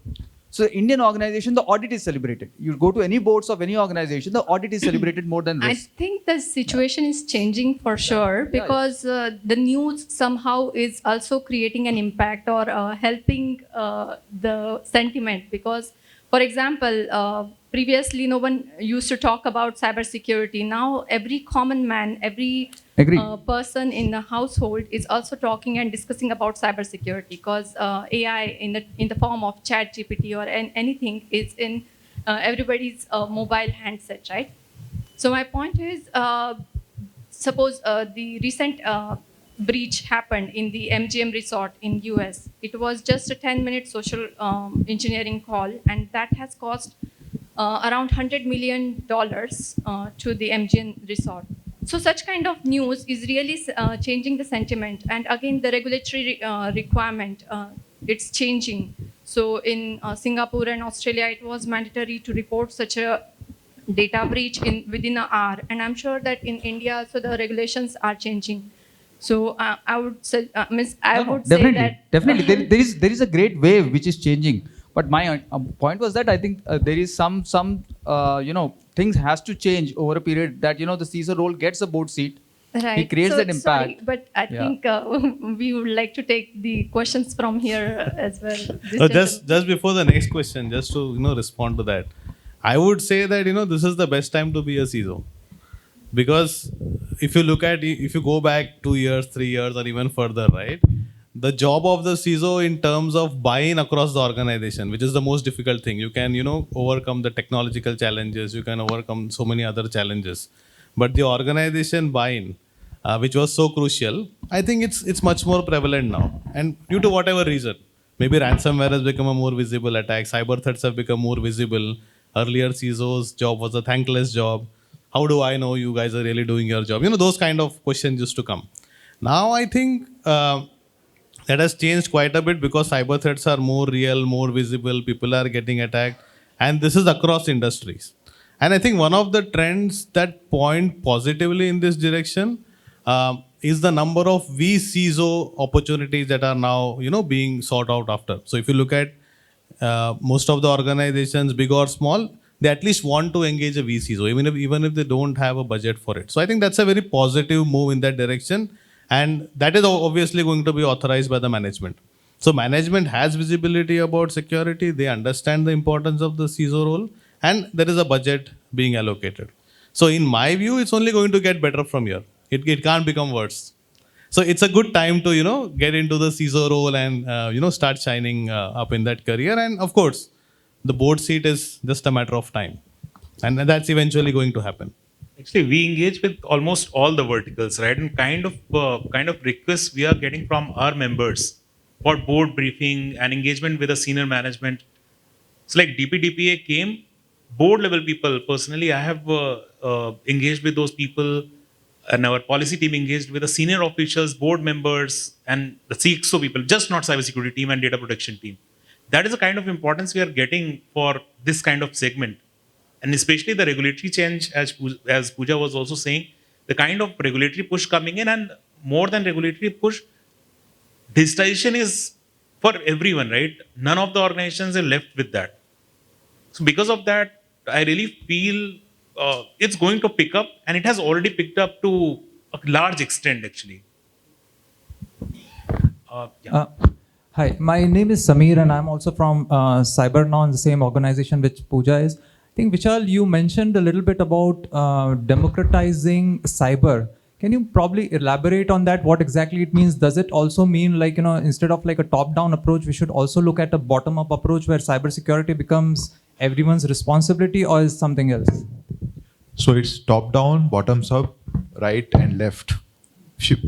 So the Indian organization, the audit is celebrated. You go to any boards of any organization, the audit is celebrated more than I risk. think the situation is changing for sure because the news somehow is also creating an impact or helping the sentiment. Because, for example, previously no one used to talk about cybersecurity. Now every common man, every Agree. person in the household is also talking and discussing about cybersecurity because AI in the form of chat GPT or anything is in everybody's mobile handset, right? So my point is, suppose the recent breach happened in the MGM resort in US. It was just a 10-minute social engineering call, and that has cost around $100 million to the MGM resort. So such kind of news is really changing the sentiment. And again, the regulatory requirement, it's changing. So in Singapore and Australia, it was mandatory to report such a data breach within an hour. And I'm sure that in India, so the regulations are changing. So I would say, say that Definitely. There is a great wave which is changing. But my point was that I think there is some things has to change over a period that, the CISO role gets a board seat. right. He creates that impact. Sorry, but I think we would like to take the questions from here as well. Just before the next question, just to respond to that, I would say that this is the best time to be a CISO, because if you go back 2 years, 3 years, or even further, right? The job of the CISO in terms of buy-in across the organization, which is the most difficult thing. You can, overcome the technological challenges. You can overcome so many other challenges. But the organization buy-in, which was so crucial, I think it's much more prevalent now. And due to whatever reason, maybe ransomware has become a more visible attack. Cyber threats have become more visible. Earlier, CISO's job was a thankless job. How do I know you guys are really doing your job? Those kind of questions used to come. Now, I think that has changed quite a bit because cyber threats are more real, more visible, people are getting attacked, and this is across industries. And I think one of the trends that point positively in this direction is the number of vCISO opportunities that are now, being sought out after. So if you look at most of the organizations, big or small, they at least want to engage a vCISO, even if they don't have a budget for it. So I think that's a very positive move in that direction. And that is obviously going to be authorized by the management. So management has visibility about security. They understand the importance of the CISO role, and there is a budget being allocated. So in my view, it's only going to get better from here. It can't become worse. So it's a good time to, get into the CISO role and, start shining up in that career. And of course, the board seat is just a matter of time. And that's eventually going to happen. Actually, we engage with almost all the verticals, right? And kind of requests we are getting from our members for board briefing and engagement with the senior management. It's like DPDPA came, board level people. Personally, I have engaged with those people, and our policy team engaged with the senior officials, board members, and the CISO people, just not cybersecurity team and data protection team. That is the kind of importance we are getting for this kind of segment. And especially the regulatory change, as Pooja was also saying, the kind of regulatory push coming in, and more than regulatory push, digitization is for everyone, right? None of the organizations are left with that. So because of that, I really feel it's going to pick up, and it has already picked up to a large extent, actually. Hi, my name is Samir, and I'm also from CyberNon, the same organization which Pooja is. I think, Vishal, you mentioned a little bit about democratizing cyber. Can you probably elaborate on that, what exactly it means? Does it also mean instead of like a top-down approach, we should also look at a bottom-up approach where cybersecurity becomes everyone's responsibility, or is something else? So it's top-down, bottoms-up, right and left,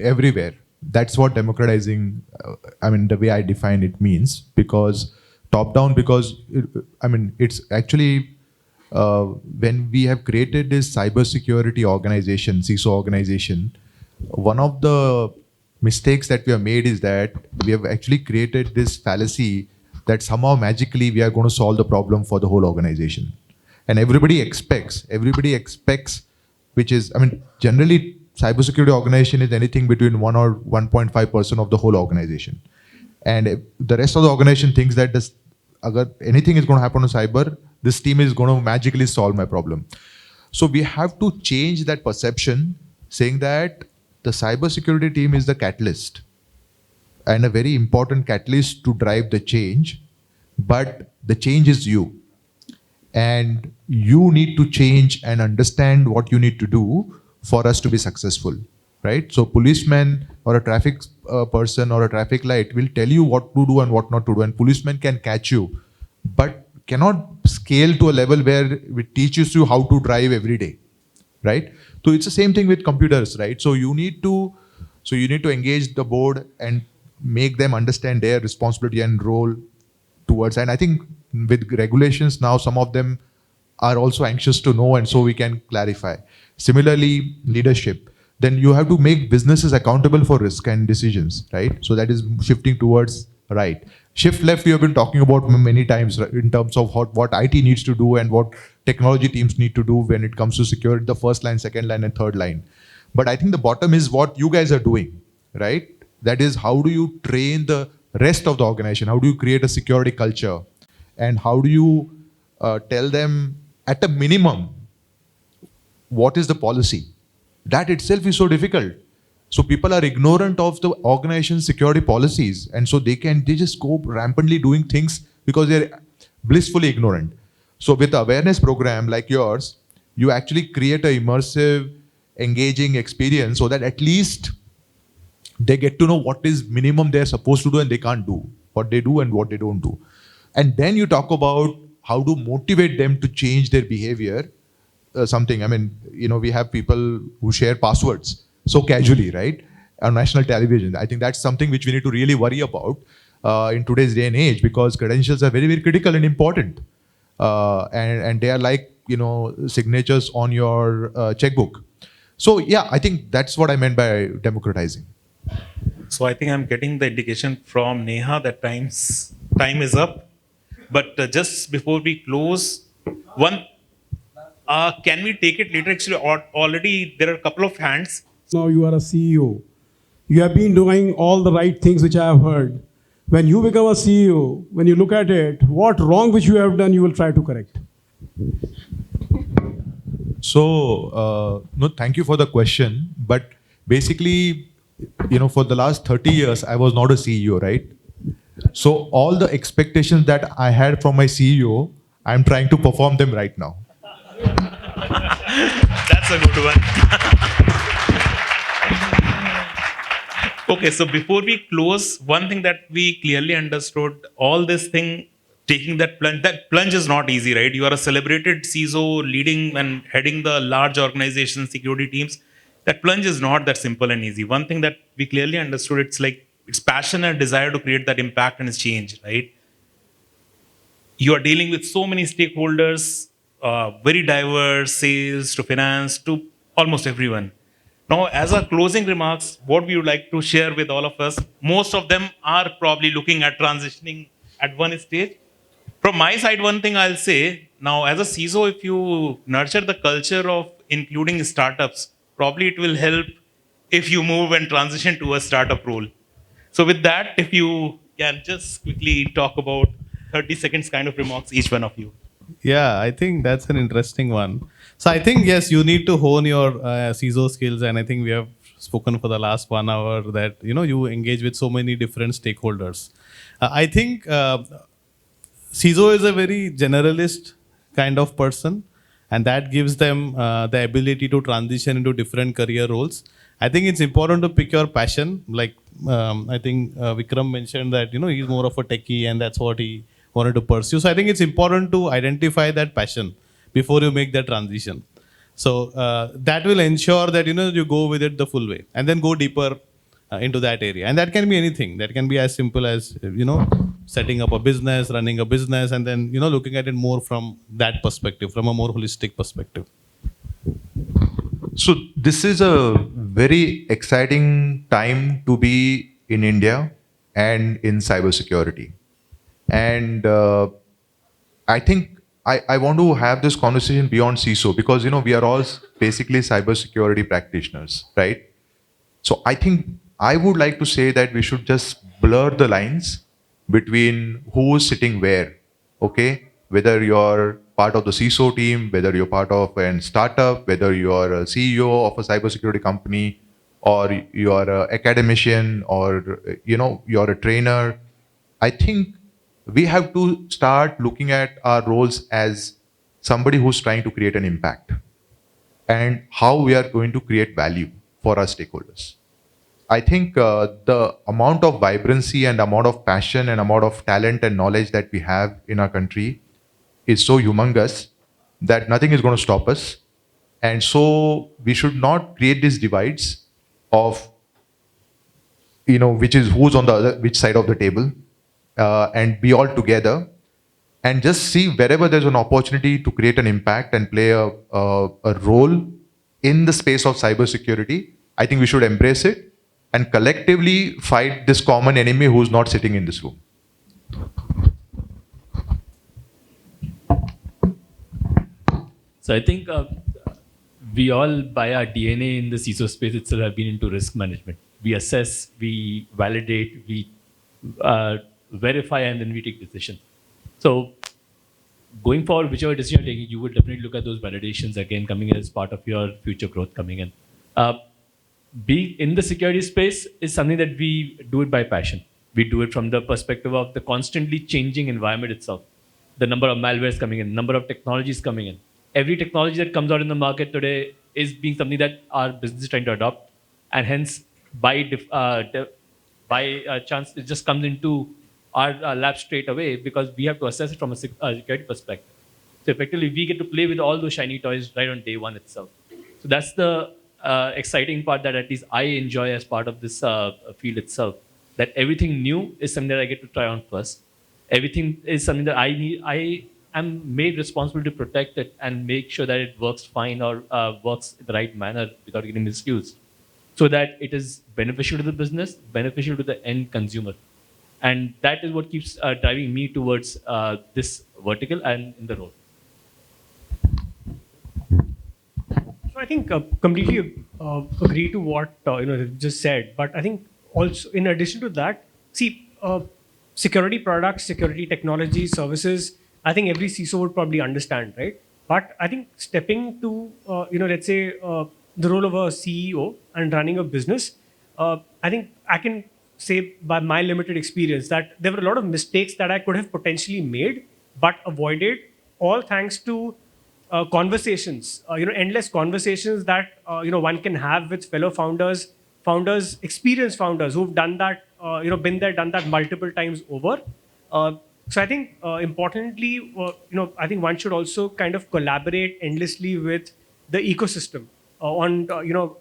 everywhere. That's what democratizing, the way I define it means, because top-down, it's actually, when we have created this cybersecurity organization, CISO organization, one of the mistakes that we have made is that we have actually created this fallacy that somehow magically we are going to solve the problem for the whole organization. And everybody expects, which is, generally cybersecurity organization is anything between 1 or 1.5% of the whole organization. And the rest of the organization thinks that agar anything is going to happen on cyber, this team is going to magically solve my problem. So we have to change that perception, saying that the cybersecurity team is the catalyst and a very important catalyst to drive the change, but the change is you. And you need to change and understand what you need to do for us to be successful, right? So policeman or a traffic person or a traffic light will tell you what to do and what not to do, and policeman can catch you, but cannot scale to a level where it teaches you how to drive every day, right? So it's the same thing with computers, right? So you need to engage the board and make them understand their responsibility and role towards. And I think with regulations now, some of them are also anxious to know, and so we can clarify. Similarly, leadership. Then you have to make businesses accountable for risk and decisions, right? So that is shifting towards right. Shift left, we have been talking about many times, right, in terms of what IT needs to do and what technology teams need to do when it comes to security, the first line, second line, and third line. But I think the bottom is what you guys are doing, right? That is, how do you train the rest of the organization? How do you create a security culture? And how do you tell them at a minimum, what is the policy? That itself is so difficult. So people are ignorant of the organization's security policies, and so they just go rampantly doing things because they're blissfully ignorant. So with the awareness program like yours, you actually create an immersive, engaging experience so that at least they get to know what is minimum they're supposed to do and they can't do, what they do and what they don't do. And then you talk about how to motivate them to change their behavior. Something, I mean, we have people who share passwords so casually, right? On national television. I think that's something which we need to really worry about in today's day and age, because credentials are very, very critical and important. And they are like, signatures on your checkbook. So yeah, I think that's what I meant by democratizing. So I think I'm getting the indication from Neha that time is up. But just before we close, can we take it later? Actually, already there are a couple of hands. Now you are a CEO. You have been doing all the right things which I have heard. When you become a CEO, when you look at it, what wrong which you have done, you will try to correct. So, no, thank you for the question. But basically, for the last 30 years, I was not a CEO, right? So all the expectations that I had from my CEO, I'm trying to perform them right now. That's a good one. Okay, so before we close, one thing that we clearly understood, all this thing, taking that plunge is not easy, right? You are a celebrated CISO leading and heading the large organization security teams. That plunge is not that simple and easy. One thing that we clearly understood, it's passion and desire to create that impact and change, right? You are dealing with so many stakeholders, very diverse, sales to finance to almost everyone. Now, as our closing remarks, what we would like to share with all of us, most of them are probably looking at transitioning at one stage. From my side, one thing I'll say, now as a CISO, if you nurture the culture of including startups, probably it will help if you move and transition to a startup role. So with that, if you can just quickly talk about 30 seconds kind of remarks, each one of you. Yeah, I think that's an interesting one. So I think, yes, you need to hone your CISO skills. And I think we have spoken for the last 1 hour that, you engage with so many different stakeholders. I think CISO is a very generalist kind of person, and that gives them the ability to transition into different career roles. I think it's important to pick your passion. Like I think Vikram mentioned that, he's more of a techie and that's what he wanted to pursue. So I think it's important to identify that passion before you make that transition. So that will ensure that, you go with it the full way and then go deeper into that area. And that can be anything. That can be as simple as, setting up a business, running a business, and then, looking at it more from that perspective, from a more holistic perspective. So this is a very exciting time to be in India and in cybersecurity. And I think I want to have this conversation beyond CISO because, we are all basically cybersecurity practitioners, right? So I think I would like to say that we should just blur the lines between who is sitting where. Okay, whether you're part of the CISO team, whether you're part of a startup, whether you're a CEO of a cybersecurity company, or you're an academician, or you're a trainer, I think we have to start looking at our roles as somebody who's trying to create an impact and how we are going to create value for our stakeholders. I think the amount of vibrancy and amount of passion and amount of talent and knowledge that we have in our country is so humongous that nothing is going to stop us. And so we should not create these divides of, which is who's on the other, which side of the table, and be all together and just see wherever there's an opportunity to create an impact and play a role in the space of cybersecurity. I think we should embrace it and collectively fight this common enemy who's not sitting in this room. So I think we all, by our DNA in the CISO space itself, have been into risk management. We assess, we validate, we verify, and then we take decisions. So going forward, whichever decision you're taking, you would definitely look at those validations again coming in as part of your future growth coming in. Being in the security space is something that we do it by passion. We do it from the perspective of the constantly changing environment itself. The number of malwares coming in, number of technologies coming in. Every technology that comes out in the market today is being something that our business is trying to adopt. And hence, by chance, it just comes into our lab straight away because we have to assess it from a security perspective. So effectively, we get to play with all those shiny toys right on day one itself. So that's the exciting part that at least I enjoy as part of this field itself. That everything new is something that I get to try on first. Everything is something that I am made responsible to protect it and make sure that it works fine or works in the right manner without getting misused. So that it is beneficial to the business, beneficial to the end consumer. And that is what keeps driving me towards this vertical and in the role. So I think completely agree to what you just said. But I think also in addition to that, see, security products, security technology, services, I think every CISO would probably understand, right? But I think stepping to, let's say the role of a CEO and running a business, I think I can say by my limited experience that there were a lot of mistakes that I could have potentially made, but avoided, all thanks to conversations, endless conversations that, one can have with fellow founders, experienced founders who've done that, been there, done that multiple times over. So I think importantly, I think one should also kind of collaborate endlessly with the ecosystem on,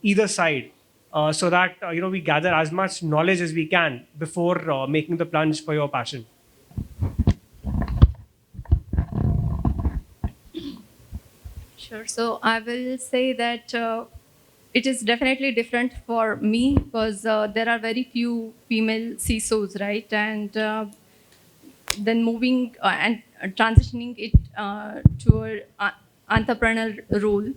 either side. So that we gather as much knowledge as we can before making the plunge for your passion. Sure. So I will say that it is definitely different for me because there are very few female CISOs, right? And then moving and transitioning it to an entrepreneurial role,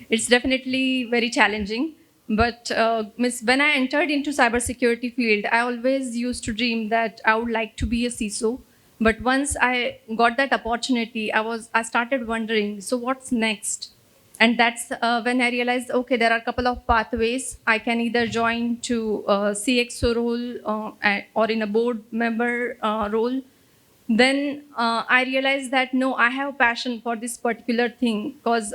it's definitely very challenging. But when I entered into cybersecurity field, I always used to dream that I would like to be a CISO. But once I got that opportunity, I started wondering, so what's next? And that's when I realized, okay, there are a couple of pathways. I can either join to a CXO role or in a board member role. Then I realized that no, I have passion for this particular thing because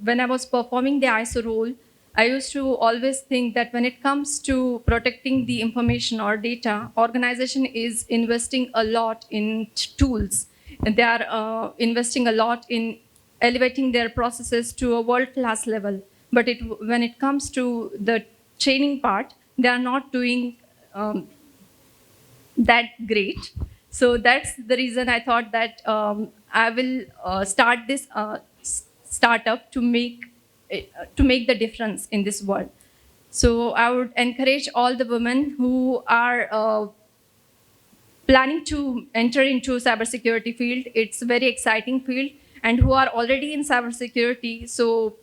when I was performing the ISO role, I used to always think that when it comes to protecting the information or data, organization is investing a lot in tools. And they are investing a lot in elevating their processes to a world-class level. But when it comes to the training part, they are not doing that great. So that's the reason I thought that I will start this startup to make the difference in this world. So I would encourage all the women who are planning to enter into cybersecurity field. It's a very exciting field, and who are already in cybersecurity. So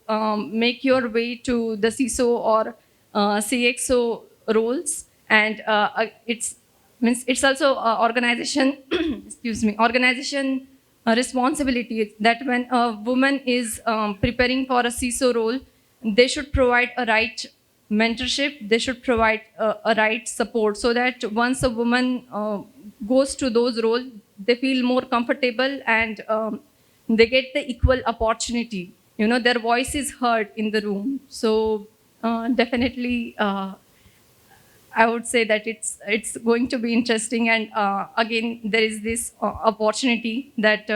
make your way to the CISO or CXO roles, and it's means it's also organization, excuse me, organization responsibility that when a woman is preparing for a CISO role, they should provide a right mentorship, they should provide a right support so that once a woman goes to those roles, they feel more comfortable and they get the equal opportunity. You know, their voice is heard in the room. So definitely, I would say that it's going to be interesting. And again, there is this opportunity that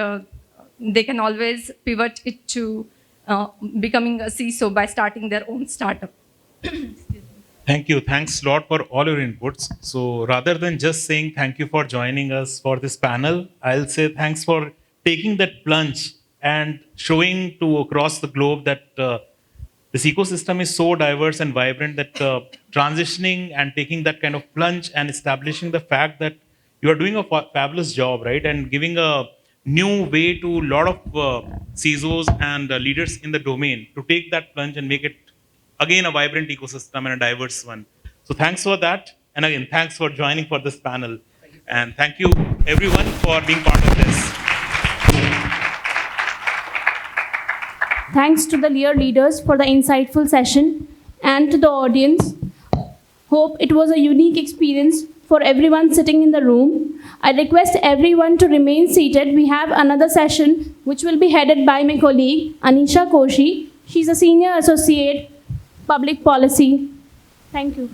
they can always pivot it to becoming a CISO by starting their own startup. Thank you. Thanks a lot for all your inputs. So rather than just saying thank you for joining us for this panel, I'll say thanks for taking that plunge and showing to across the globe that this ecosystem is so diverse and vibrant that transitioning and taking that kind of plunge and establishing the fact that you are doing a fabulous job, right? And giving a new way to a lot of CISOs and leaders in the domain to take that plunge and make it again a vibrant ecosystem and a diverse one. So thanks for that. And again, thanks for joining for this panel. And thank you everyone for being part of this. Thanks to the leaders for the insightful session and to the audience. Hope it was a unique experience for everyone sitting in the room. I request everyone to remain seated. We have another session which will be headed by my colleague Anisha Koshi. She's a senior associate public policy. Thank you.